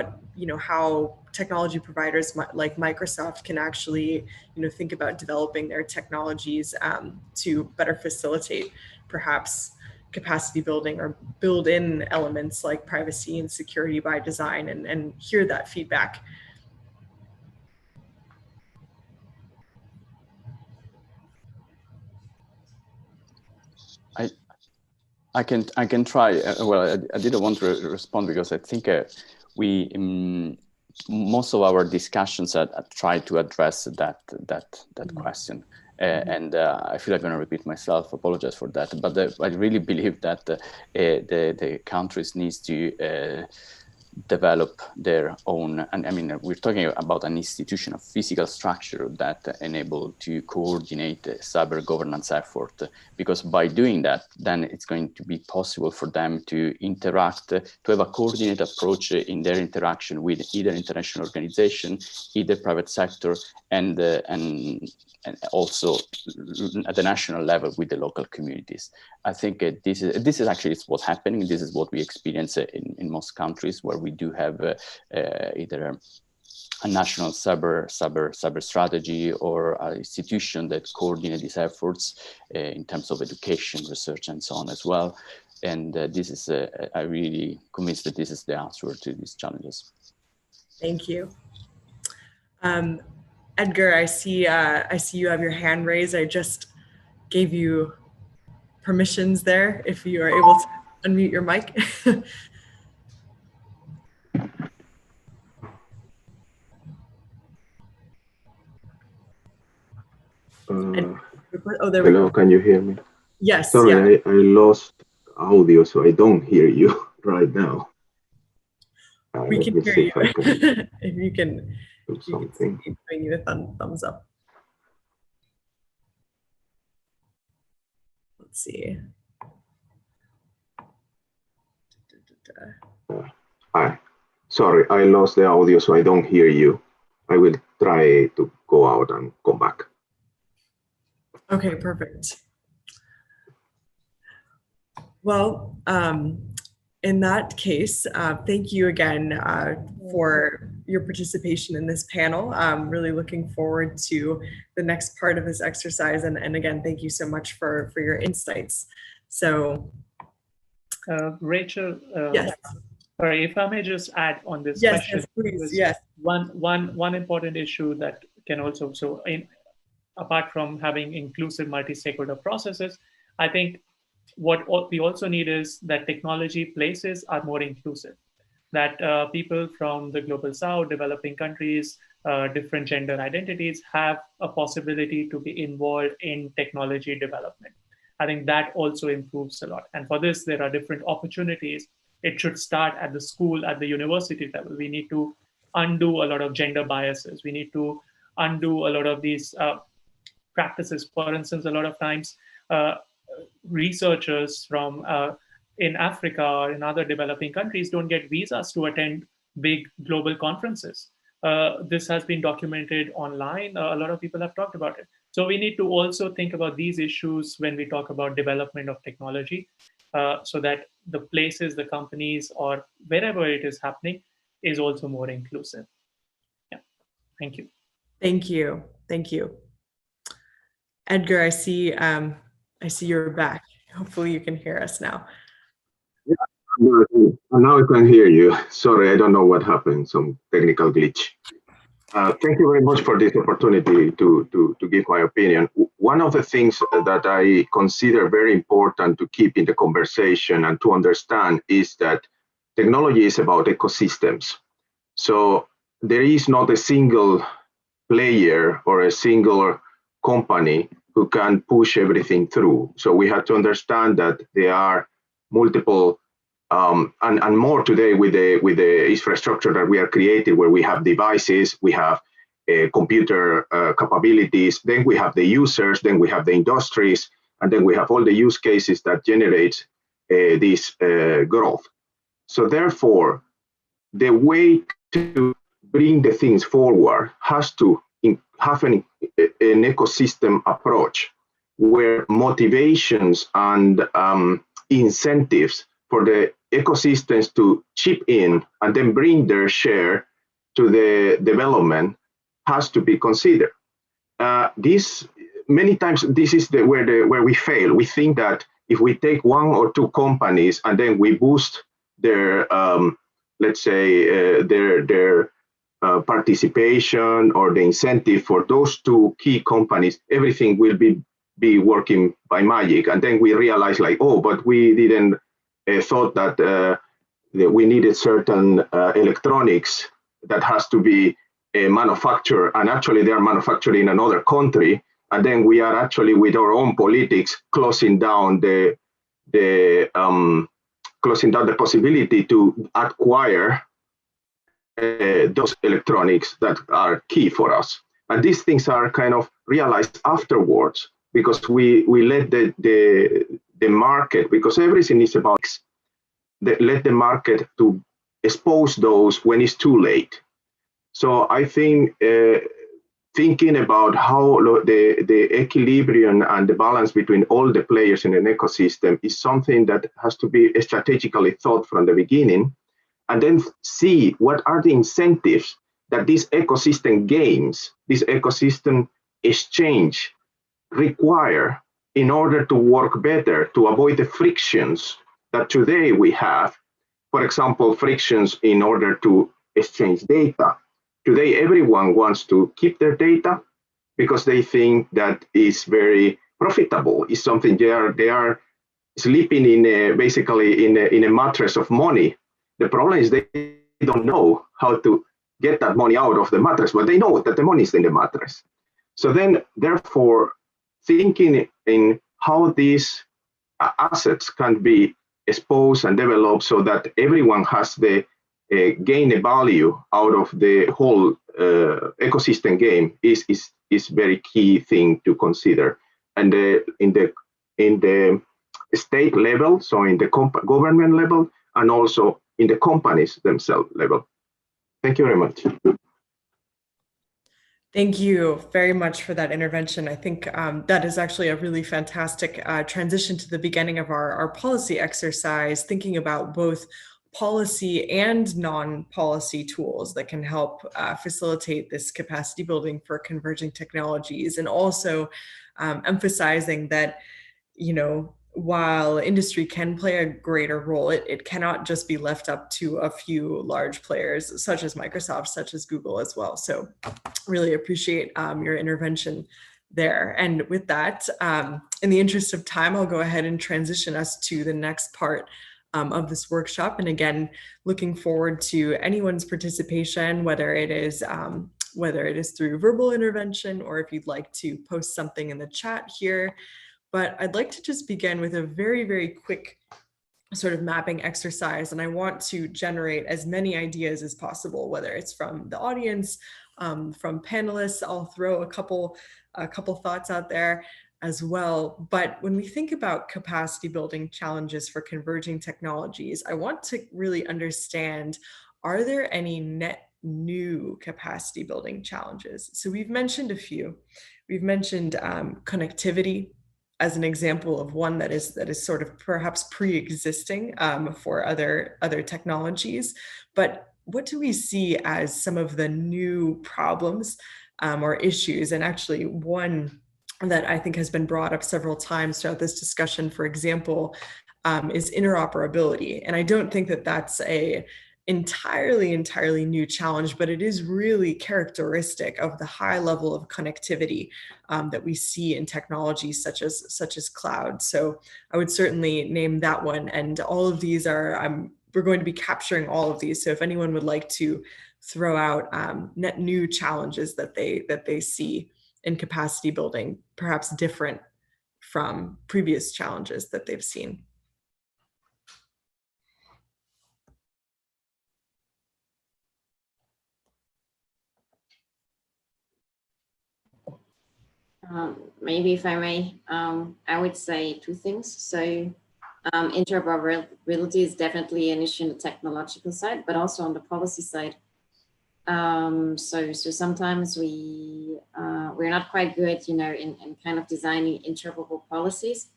how technology providers like Microsoft can actually, think about developing their technologies to better facilitate perhaps capacity building or build in elements like privacy and security by design, and hear that feedback. I can try. Well, I didn't want to respond because I think most of our discussions try to address that question, and I feel I'm going to repeat myself. Apologize for that, but I really believe that the countries needs to develop their own, and I mean, we're talking about an institution of physical structure that enable to coordinate cyber governance effort, because by doing that, then it's going to be possible for them to interact, to have a coordinated approach in their interaction with either international organization, either private sector, and also at the national level with the local communities. I think this is actually what's happening. This is what we experience in most countries, where we do have either a national cyber strategy or an institution that coordinates these efforts in terms of education, research, and so on as well. And this is, I'm really convinced that this is the answer to these challenges. Thank you. Edgar, I see you have your hand raised. I just gave you permissions there, if you are able to unmute your mic. Oh, there we go. Hello, can you hear me? Yes. Sorry, yeah. I lost audio, so I don't hear you right now. We can hear you. If you can do something. Keep giving you a thumbs up. Let's see. Hi. Sorry, I lost the audio, so I don't hear you. I will try to go out and come back. Okay, perfect. Well, in that case, thank you again for your participation in this panel. I'm really looking forward to the next part of this exercise. And again, thank you so much for your insights. So, Rachel, yes. Sorry, if I may just add on this yes, question. Yes, please. Yes. One important issue that can also, apart from having inclusive multi-stakeholder processes, I think what we also need is that technology places are more inclusive, that people from the global south, developing countries, different gender identities have a possibility to be involved in technology development. I think that also improves a lot. And for this, there are different opportunities. It should start at the school, at the university level. We need to undo a lot of gender biases. We need to undo a lot of these practices. For instance, a lot of times, researchers from in Africa or in other developing countries don't get visas to attend big global conferences. This has been documented online. A lot of people have talked about it. So we need to also think about these issues when we talk about development of technology, so that the places, the companies, or wherever it is happening is also more inclusive. Yeah, thank you. Thank you. Thank you. Edgar, I see you're back. Hopefully you can hear us now. Yeah, now I can hear you. Sorry, I don't know what happened, some technical glitch. Thank you very much for this opportunity to give my opinion. One of the things that I consider very important to keep in the conversation and to understand is that technology is about ecosystems. So there is not a single player or a single company who can push everything through. So we have to understand that there are multiple and more today with the infrastructure that we are creating, where we have devices, we have computer capabilities, then we have the users, then we have the industries, and then we have all the use cases that generate this growth. So therefore, the way to bring the things forward has to have an ecosystem approach where motivations and incentives for the ecosystems to chip in and then bring their share to the development has to be considered. This many times this is where we fail. We think that if we take one or two companies and then we boost their let's say their participation or the incentive for those two key companies, everything will be working by magic. And then we realize like, oh, but we didn't thought that we needed certain electronics that has to be manufactured, and actually they are manufactured in another country. And then we are actually with our own politics closing down the possibility to acquire those electronics that are key for us. And these things are kind of realized afterwards because we let the market, because everything is about let the market to expose those when it's too late. So I think thinking about how the equilibrium and the balance between all the players in an ecosystem is something that has to be strategically thought from the beginning, and then see what are the incentives that these ecosystem games, this ecosystem exchange require in order to work better, to avoid the frictions that today we have. For example, frictions in order to exchange data. Today, everyone wants to keep their data because they think that is very profitable. It's something they are sleeping in basically in a mattress of money. The problem is they don't know how to get that money out of the mattress, but they know that the money is in the mattress. So then, therefore, thinking in how these assets can be exposed and developed so that everyone has the gain a value out of the whole ecosystem game is very key thing to consider. And in the state level, so in the government level, and also in the companies themselves level. Thank you very much. Thank you very much for that intervention. I think that is actually a really fantastic transition to the beginning of our policy exercise, thinking about both policy and non-policy tools that can help facilitate this capacity building for converging technologies, and also emphasizing that, you know, while industry can play a greater role, it cannot just be left up to a few large players such as Microsoft, such as Google as well. So really appreciate your intervention there. And with that, in the interest of time, I'll go ahead and transition us to the next part of this workshop. And again, looking forward to anyone's participation, whether it is through verbal intervention or if you'd like to post something in the chat here. But I'd like to just begin with a very, very quick sort of mapping exercise. And I want to generate as many ideas as possible, whether it's from the audience, from panelists. I'll throw a couple thoughts out there. as well. But when we think about capacity building challenges for converging technologies, I want to really understand, are there any net new capacity building challenges? So we've mentioned a few. We've mentioned connectivity as an example of one that is sort of perhaps pre-existing for other technologies. But what do we see as some of the new problems or issues? And actually one that I think has been brought up several times throughout this discussion, for example, is interoperability. And I don't think that that's a entirely new challenge, but it is really characteristic of the high level of connectivity that we see in technologies such as cloud. So I would certainly name that one. And all of these are, we're going to be capturing all of these. So if anyone would like to throw out net new challenges that they see in capacity building, perhaps different from previous challenges that they've seen. Maybe if I may, I would say two things. So interoperability is definitely an issue on the technological side, but also on the policy side. So sometimes we're not quite good, you know, in kind of designing interoperable policies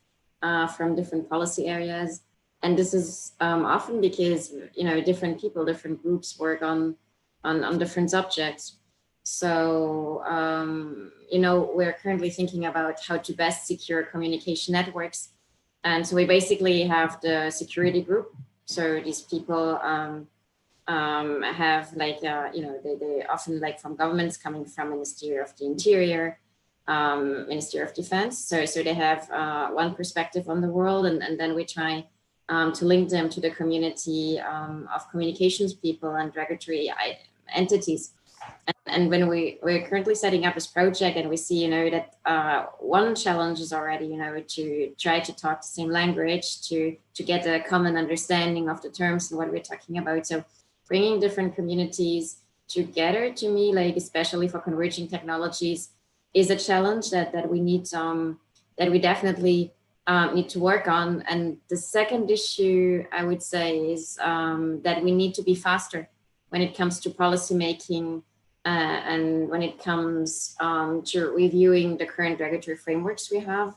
from different policy areas. And this is often because, you know, different people, different groups work on different subjects. So, you know, we're currently thinking about how to best secure communication networks. And so we basically have the security group. So these people have like, you know, they often like from governments coming from Ministry of the Interior, Ministry of Defense. So they have one perspective on the world, and then we try to link them to the community of communications people and regulatory entities. And when we're currently setting up this project, and we see, you know, that one challenge is already, you know, to try to talk the same language, to get a common understanding of the terms and what we're talking about. So bringing different communities together, to me, like especially for converging technologies, is a challenge that we need that we definitely need to work on. And the second issue, I would say, is that we need to be faster when it comes to policy making. And when it comes to reviewing the current regulatory frameworks we have,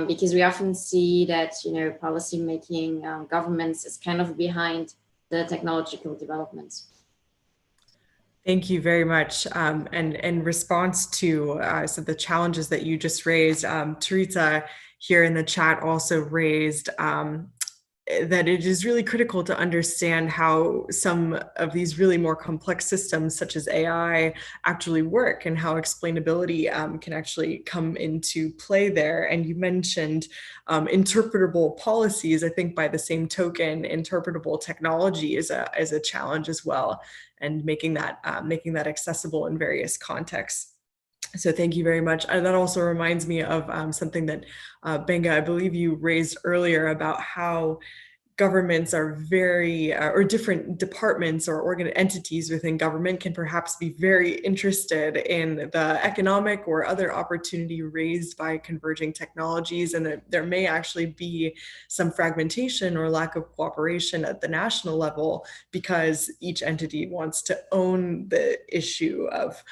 because we often see that, you know, policy making governments is kind of behind the technological developments. Thank you very much. And in response to so the challenges that you just raised, Teresa here in the chat also raised that it is really critical to understand how some of these really more complex systems such as AI actually work, and how explainability can actually come into play there. And you mentioned interpretable policies. I think by the same token, interpretable technology is a challenge as well, and making that accessible in various contexts. So thank you very much. That also reminds me of something that Benga, I believe you raised earlier, about how governments are very, or different departments or entities within government can perhaps be very interested in the economic or other opportunity raised by converging technologies. And there may actually be some fragmentation or lack of cooperation at the national level, because each entity wants to own the issue of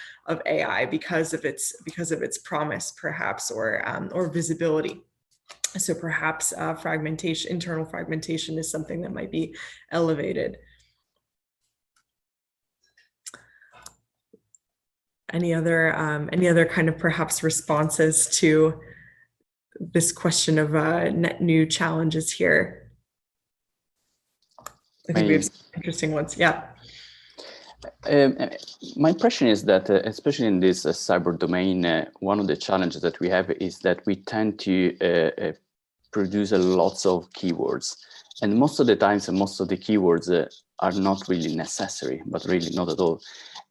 AI because of its promise, perhaps, or visibility. So perhaps internal fragmentation is something that might be elevated. Any other kind of perhaps responses to this question of net new challenges here? I think we have some interesting ones. Yeah. My impression is that, especially in this cyber domain, one of the challenges that we have is that we tend to produce lots of keywords, and most of the times, most of the keywords are not really necessary, but really not at all.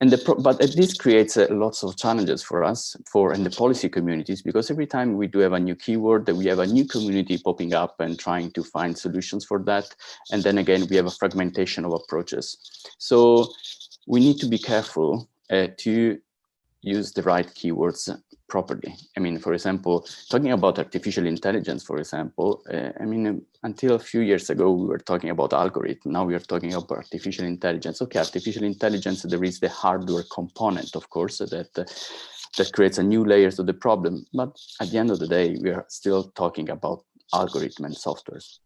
And but this creates lots of challenges for us, in the policy communities, because every time we do have a new keyword, we have a new community popping up and trying to find solutions for that. And then again, we have a fragmentation of approaches. So we need to be careful to use the right keywords properly. I mean, for example, talking about artificial intelligence, for example, I mean, until a few years ago, we were talking about algorithm. Now we are talking about artificial intelligence. Okay, artificial intelligence, there is the hardware component, of course, that creates a new layer to the problem. But at the end of the day, we are still talking about algorithm and softwares.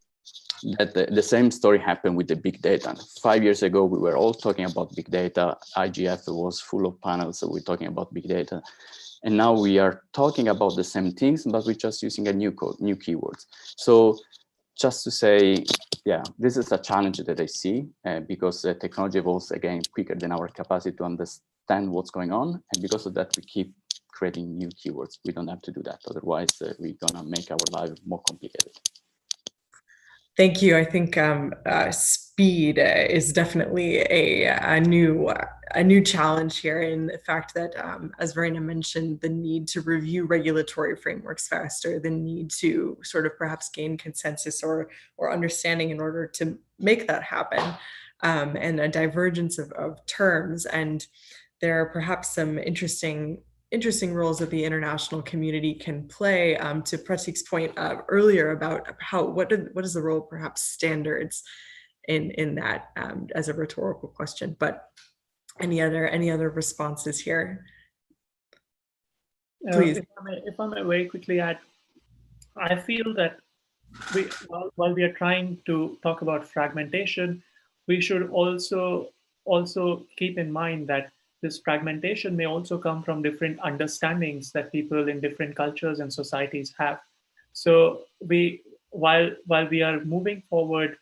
That the same story happened with the big data. 5 years ago, we were all talking about big data. IGF was full of panels, so we're talking about big data. And now we are talking about the same things, but we're just using a new code, new keywords. So just to say, yeah, this is a challenge that I see because technology evolves again quicker than our capacity to understand what's going on. And because of that, we keep creating new keywords. We don't have to do that. Otherwise, we're gonna make our life more complicated. Thank you. I think speed is definitely a new challenge here, in the fact that, as Verena mentioned, the need to review regulatory frameworks faster, the need to sort of perhaps gain consensus or understanding in order to make that happen, and a divergence of terms. And there are perhaps some interesting roles that the international community can play. To Pratik's point earlier about what is the role of perhaps standards in that, as a rhetorical question. But any other responses here? Please. If I may very quickly add, I feel that while we are trying to talk about fragmentation, we should also keep in mind that this fragmentation may also come from different understandings that people in different cultures and societies have. So while we are moving forward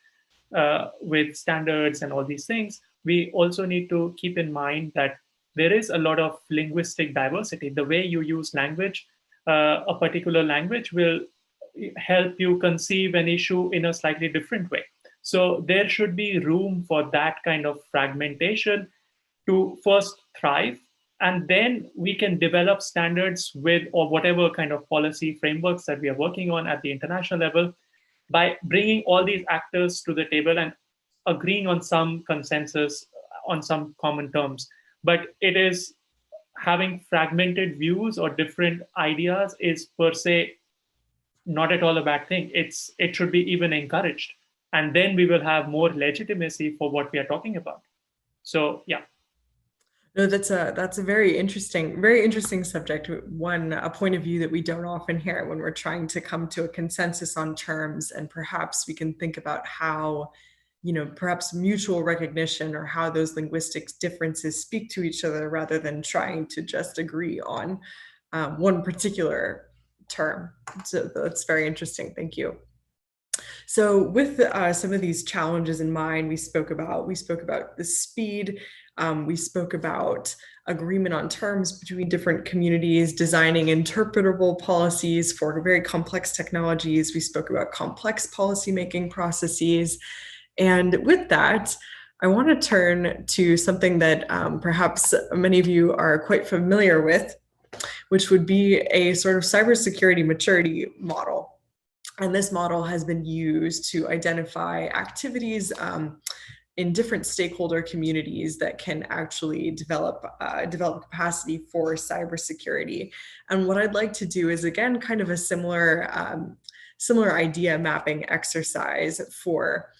with standards and all these things, we also need to keep in mind that there is a lot of linguistic diversity. The way you use language, a particular language will help you conceive an issue in a slightly different way. So there should be room for that kind of fragmentation to first thrive, and then we can develop standards with, or whatever kind of policy frameworks that we are working on at the international level, by bringing all these actors to the table and agreeing on some consensus, on some common terms. But it is having fragmented views or different ideas is per se not at all a bad thing. It should be even encouraged, and then we will have more legitimacy for what we are talking about. So yeah. No, that's a very interesting subject. A point of view that we don't often hear when we're trying to come to a consensus on terms, and perhaps we can think about how, perhaps mutual recognition or how those linguistic differences speak to each other, rather than trying to just agree on one particular term. So that's very interesting. Thank you. So with some of these challenges in mind, we spoke about the speed. We spoke about agreement on terms between different communities, designing interpretable policies for very complex technologies. We spoke about complex policymaking processes. And with that, I want to turn to something that perhaps many of you are quite familiar with, which would be a sort of cybersecurity maturity model. And this model has been used to identify activities in different stakeholder communities that can actually develop capacity for cybersecurity. And what I'd like to do is, again, kind of a similar idea mapping exercise for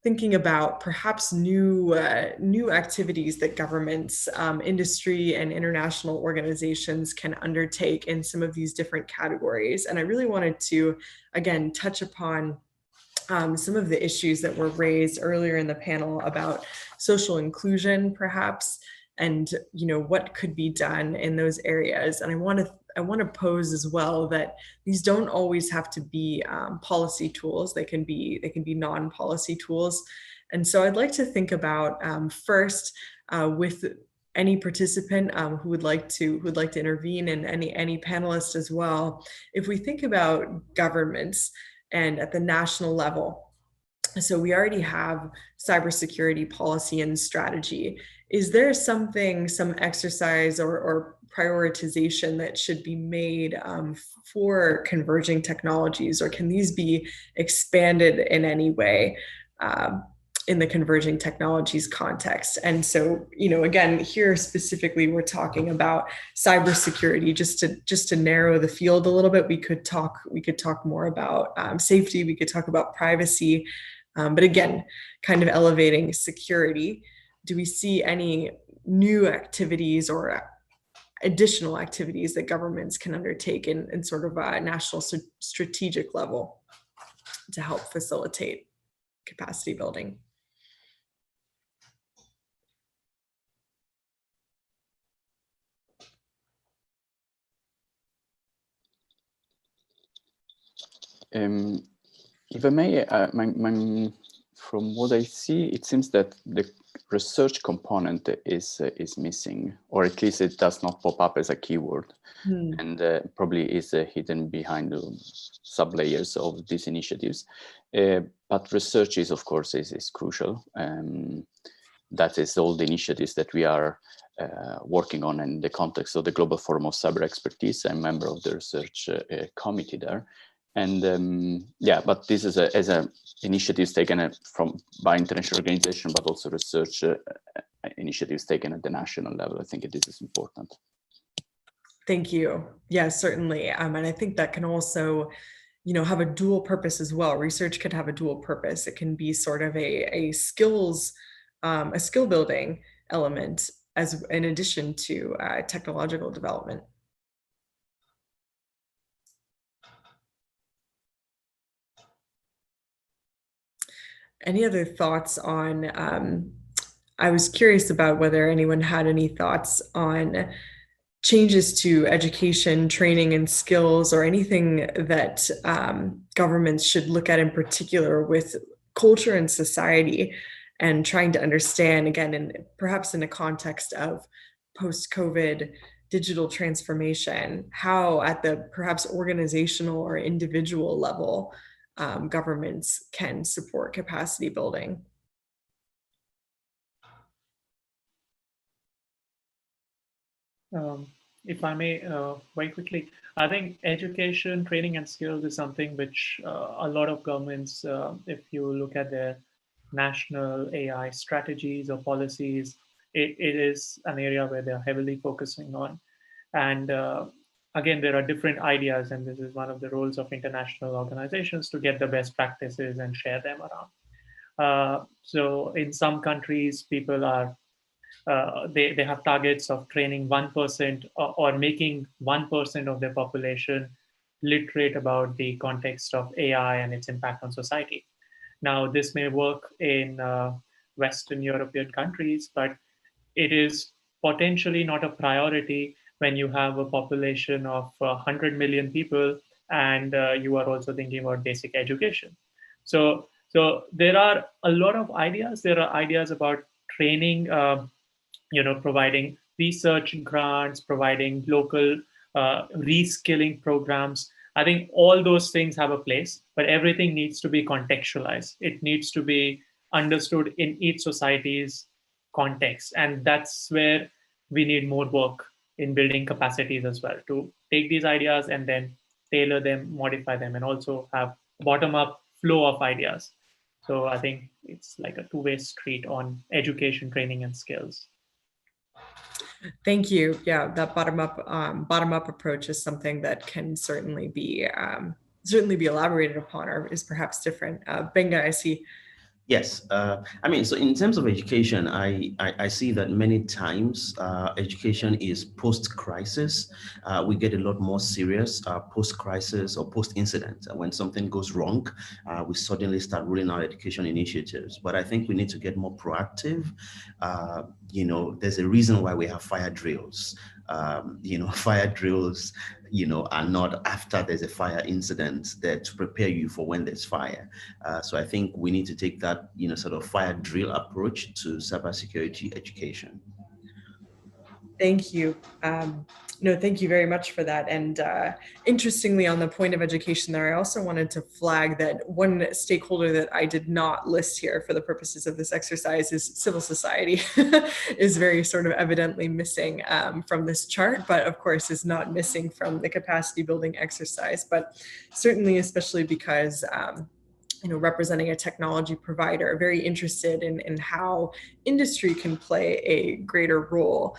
thinking about perhaps new activities that governments, industry, and international organizations can undertake in some of these different categories. And I really wanted to, again, touch upon some of the issues that were raised earlier in the panel about social inclusion, perhaps, and what could be done in those areas. And I want to pose as well that these don't always have to be policy tools. They can be non-policy tools. And so I'd like to think about first with any participant who would like to intervene, and any panelist as well. If we think about governments and at the national level, so we already have cybersecurity policy and strategy. Is there some exercise or prioritization that should be made for converging technologies, or can these be expanded in any way? in the converging technologies context. And so, again, here specifically, we're talking about cybersecurity. Just to narrow the field a little bit, we could talk more about safety. We could talk about privacy, but again, kind of elevating security. Do we see any new activities or additional activities that governments can undertake in sort of a national strategic level to help facilitate capacity building? If I may, from what I see, it seems that the research component is missing, or at least it does not pop up as a keyword, and probably is hidden behind the sub-layers of these initiatives. But research is, of course, is crucial. That is all the initiatives that we are working on in the context of the Global Forum of Cyber Expertise. I'm a member of the research committee there. And yeah, but this is as a initiatives taken by international organization, but also research initiatives taken at the national level. I think this is important. Thank you. Yeah, certainly. And I think that can also, have a dual purpose as well. Research could have a dual purpose. It can be sort of a skill building element as in addition to technological development. Any other thoughts on, I was curious about whether anyone had any thoughts on changes to education, training, and skills, or anything that governments should look at in particular with culture and society, and trying to understand, again, and perhaps in a context of post-COVID digital transformation, how at the perhaps organizational or individual level, governments can support capacity building. If I may, very quickly, I think education, training, and skills is something which a lot of governments, if you look at their national AI strategies or policies, it is an area where they're heavily focusing on. And again, there are different ideas, and this is one of the roles of international organizations to get the best practices and share them around. So in some countries, people are, they have targets of training 1% or making 1% of their population literate about the context of AI and its impact on society. Now, this may work in Western European countries, but it is potentially not a priority when you have a population of 100 million people and you are also thinking about basic education. So there are a lot of ideas. There are ideas about training, providing research grants, providing local reskilling programs. I think all those things have a place, but everything needs to be contextualized. It needs to be understood in each society's context. And that's where we need more work in building capacities as well, to take these ideas and then tailor them, modify them, and also have bottom-up flow of ideas. So I think it's like a two-way street on education, training, and skills. Thank you. Yeah, that bottom-up approach is something that can certainly be elaborated upon, or is perhaps different. Benga, I see. Yes, I mean, so in terms of education, I see that many times education is post-crisis. We get a lot more serious post-crisis or post-incident. When something goes wrong, we suddenly start rolling out education initiatives. But I think we need to get more proactive. There's a reason why we have fire drills. Fire drills, are not after there's a fire incident. They're to prepare you for when there's fire. So I think we need to take that, sort of fire drill approach to cybersecurity education. Thank you. No, thank you very much for that. And interestingly, on the point of education there, I also wanted to flag that one stakeholder that I did not list here for the purposes of this exercise is civil society, is very sort of evidently missing from this chart, but of course is not missing from the capacity building exercise. But certainly, especially because representing a technology provider, very interested in how industry can play a greater role.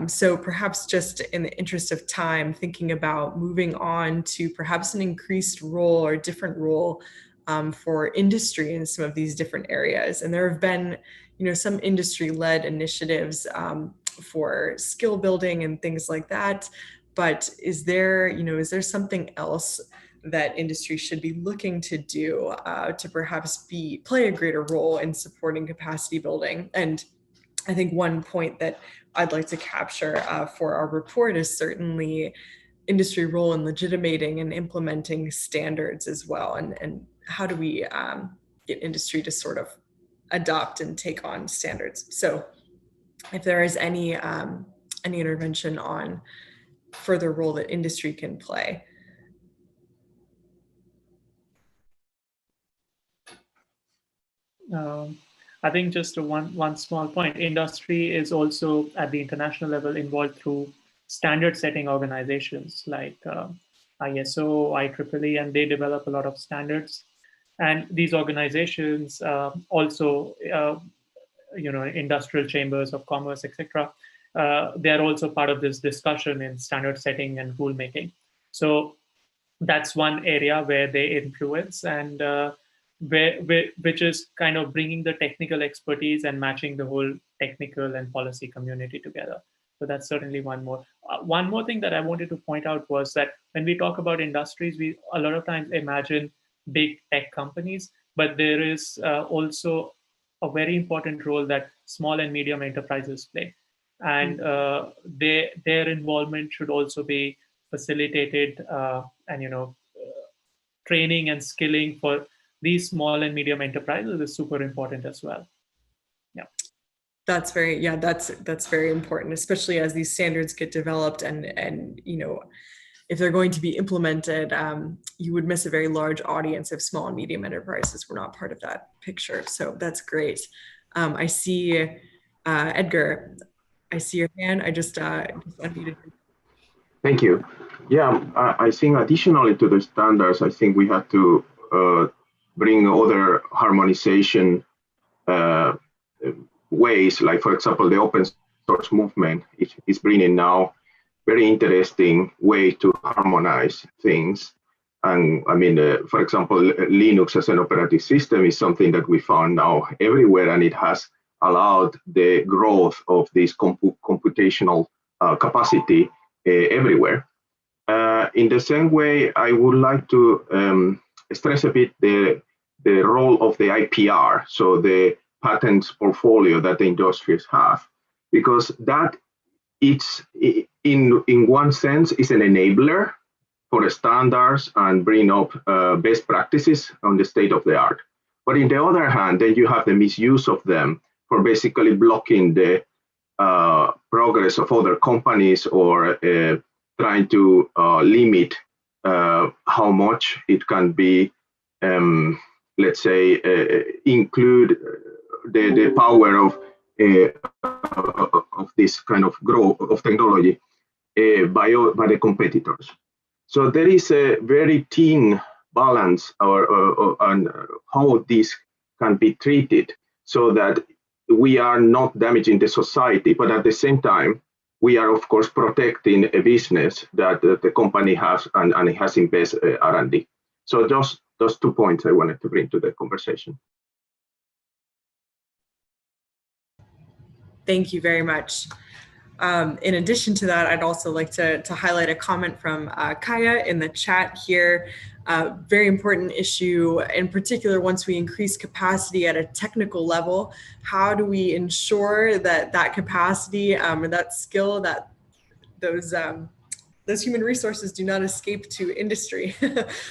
So perhaps just in the interest of time, thinking about moving on to perhaps an increased role or different role for industry in some of these different areas. And there have been, some industry-led initiatives for skill building and things like that. But is there something else that industry should be looking to do to perhaps play a greater role in supporting capacity building? And I think one point that I'd like to capture for our report is certainly industry role in legitimating and implementing standards as well. And how do we get industry to sort of adopt and take on standards? So if there is any intervention on further role that industry can play. I think just one small point, industry is also at the international level involved through standard setting organizations like ISO, IEEE, and they develop a lot of standards. And these organizations also, industrial chambers of commerce, etc., they are also part of this discussion in standard setting and rulemaking. So that's one area where they influence, and which is kind of bringing the technical expertise and matching the whole technical and policy community together. So that's certainly one more. One more thing that I wanted to point out was that when we talk about industries, we a lot of times imagine big tech companies, but there is also a very important role that small and medium enterprises play. And their involvement should also be facilitated, and training and skilling for these small and medium enterprises is super important as well. Yeah. That's very important, especially as these standards get developed and if they're going to be implemented, you would miss a very large audience if small and medium enterprises were not part of that picture. So that's great. I see Edgar, I see your hand. I just unmuted. Thank you. Yeah, I think additionally to the standards, I think we have to bring other harmonization ways, like for example, the open source movement is bringing now very interesting way to harmonize things. And I mean, for example, Linux as an operating system is something that we found now everywhere, and it has allowed the growth of this computational capacity everywhere. In the same way, I would like to stress a bit the role of the IPR, so the patents portfolio that the industries have, because that it's in one sense is an enabler for the standards and bring up best practices on the state of the art. But in the other hand, then you have the misuse of them for basically blocking the progress of other companies or trying to limit how much it can be, let's say, include the power of this kind of growth of technology by the competitors. So there is a very thin balance on how this can be treated so that we are not damaging the society, but at the same time, we are of course protecting a business that the company has and it has invested R&D. So just those 2 points I wanted to bring to the conversation. Thank you very much. In addition to that, I'd also like to highlight a comment from Kaya in the chat here. Very important issue, in particular, once we increase capacity at a technical level, how do we ensure that that capacity or that skill, that those human resources do not escape to industry?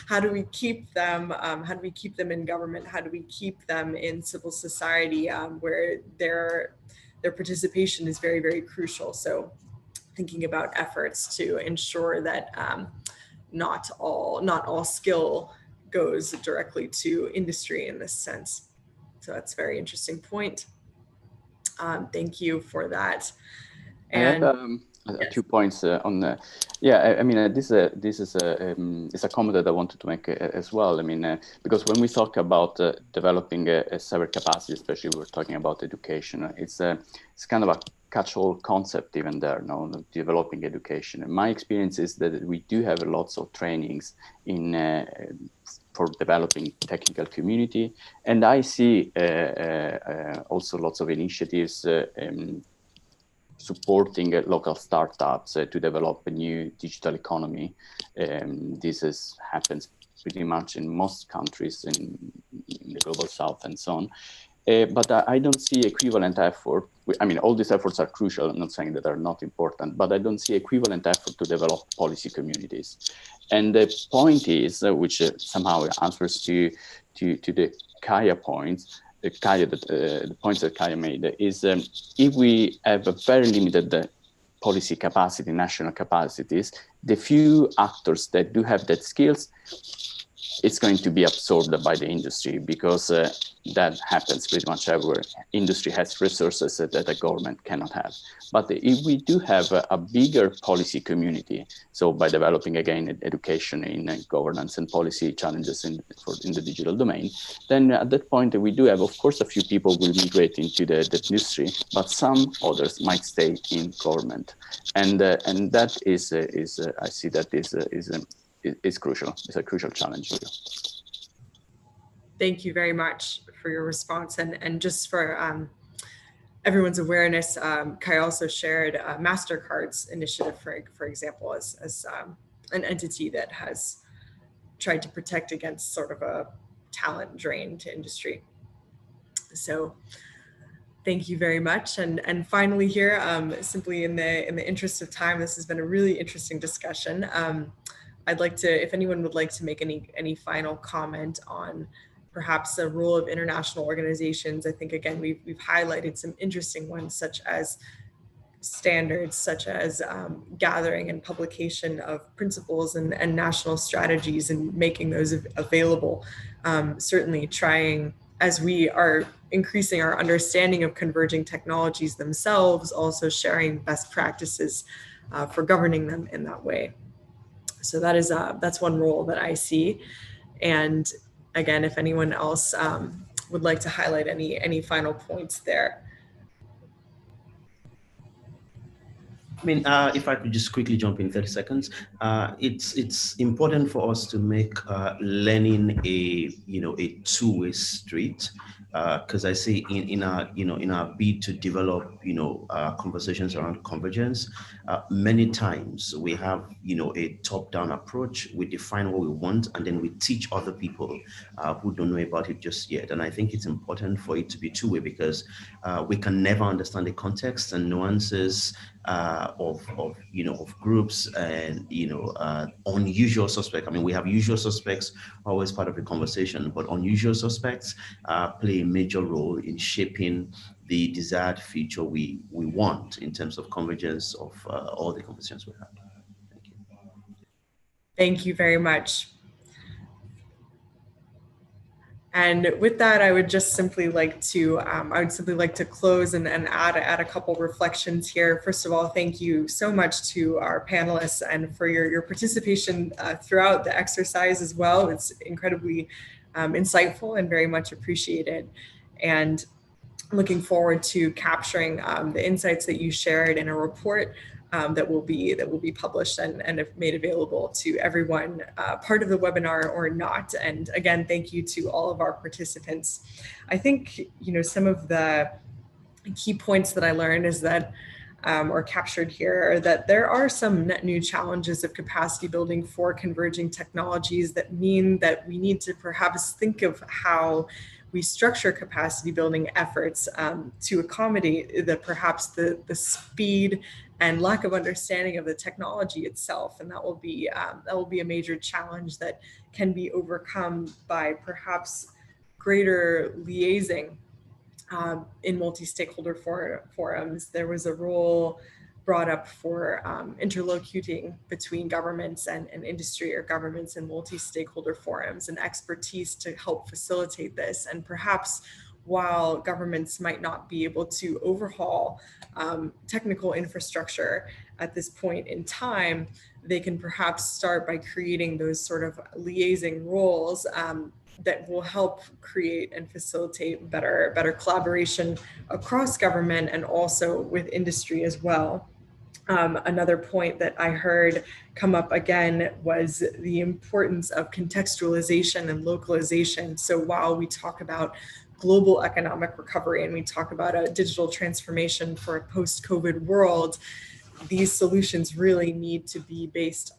How do we keep them? How do we keep them in government? How do we keep them in civil society where their participation is very, very crucial? So thinking about efforts to ensure that not all skill goes directly to industry in this sense. So that's a very interesting point. Thank you for that. And 2 points on the, I mean, this is a comment that I wanted to make as well. I mean, because when we talk about developing a cyber capacity, especially we're talking about education, it's kind of a catch-all concept even there, no, developing education. And my experience is that we do have lots of trainings in for developing technical community, and I see also lots of initiatives supporting local startups to develop a new digital economy. This happens pretty much in most countries in the global south and so on. But I don't see equivalent effort. I mean, all these efforts are crucial. I'm not saying that they're not important, but I don't see equivalent effort to develop policy communities. And the point is, which somehow answers to the Kaya points, the points that Kaya made, is if we have a very limited policy capacity, national capacities, the few actors that do have that skills, it's going to be absorbed by the industry, because that happens pretty much everywhere. Industry has resources that the government cannot have. But if we do have a bigger policy community, so by developing again education in governance and policy challenges in the digital domain, then at that point we do have, of course, a few people will migrate into the industry, but some others might stay in government, and that is I see that is crucial. It's a crucial challenge here. Thank you very much for your response. And just for everyone's awareness, Kai also shared MasterCard's initiative, for example, as an entity that has tried to protect against sort of a talent drain to industry. So thank you very much. And finally here, simply in the interest of time, this has been a really interesting discussion. I'd like to, if anyone would like to make any final comment on perhaps the role of international organizations. I think, again, we've highlighted some interesting ones, such as standards, such as gathering and publication of principles and national strategies and making those available. Certainly trying, as we are increasing our understanding of converging technologies themselves, also sharing best practices for governing them in that way. So that's one role that I see. And again, if anyone else would like to highlight any final points there. I mean, if I could just quickly jump in 30 seconds, it's important for us to make learning a two-way street, because I see in our bid to develop conversations around convergence, many times we have a top-down approach. We define what we want, and then we teach other people who don't know about it just yet. And I think it's important for it to be two-way, because we can never understand the context and nuances of groups and unusual suspects. I mean, we have usual suspects always part of the conversation, but unusual suspects play a major role in shaping the desired future we want in terms of convergence of all the conversations we have. Thank you. Thank you very much. And with that, I would just simply like to, close and add a couple reflections here. First of all, thank you so much to our panelists and for your participation throughout the exercise as well. It's incredibly insightful and very much appreciated. And looking forward to capturing the insights that you shared in a report that will be published and made available to everyone, part of the webinar or not. And again, thank you to all of our participants. I think some of the key points that I learned is that, or captured here, are that there are some net new challenges of capacity building for converging technologies that mean that we need to perhaps think of how we structure capacity building efforts to accommodate perhaps the speed and lack of understanding of the technology itself. And that will be a major challenge that can be overcome by perhaps greater liaising in multi-stakeholder forums. There was a role brought up for interlocuting between governments and industry, or governments and multi-stakeholder forums, and expertise to help facilitate this. And perhaps while governments might not be able to overhaul technical infrastructure at this point in time, they can perhaps start by creating those sort of liaising roles that will help create and facilitate better collaboration across government and also with industry as well. Another point that I heard come up again was the importance of contextualization and localization. So while we talk about global economic recovery and we talk about a digital transformation for a post-COVID world, these solutions really need to be based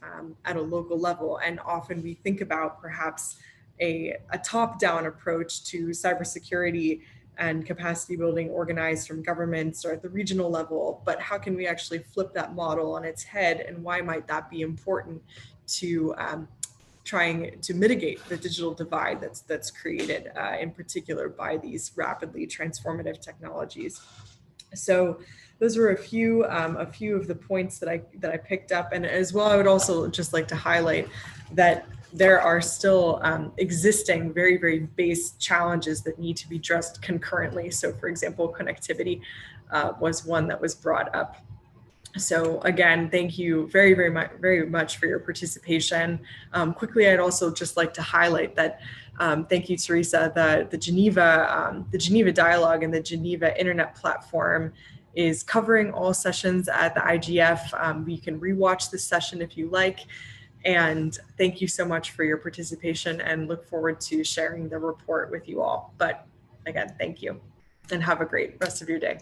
at a local level. And often we think about perhaps a top-down approach to cybersecurity and capacity building organized from governments or at the regional level, but how can we actually flip that model on its head, and why might that be important to trying to mitigate the digital divide that's created in particular by these rapidly transformative technologies? So those were a few of the points that I picked up, and as well, I would also just like to highlight that there are still existing very, very base challenges that need to be addressed concurrently. So, for example, connectivity was one that was brought up. So again, thank you very much for your participation. Quickly, I'd also just like to highlight that. Thank you, Teresa. The Geneva Dialogue and the Geneva Internet Platform is covering all sessions at the IGF. You can rewatch this session if you like. And thank you so much for your participation, and look forward to sharing the report with you all. But again, thank you, and have a great rest of your day.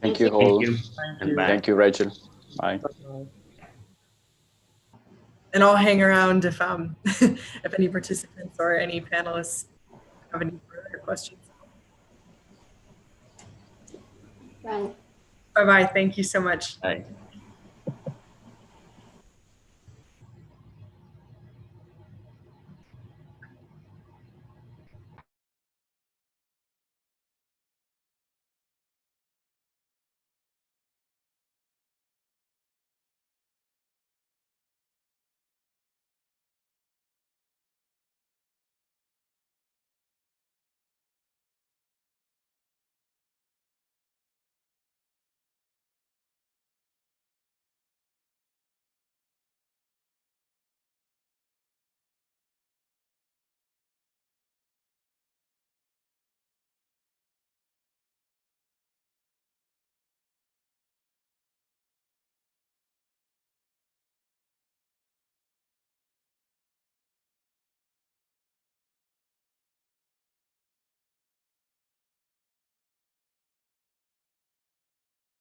Thank you all. Thank you, Rachel. Bye. And I'll hang around if if any participants or any panelists have any further questions. Right. Bye-bye. Thank you so much. Bye.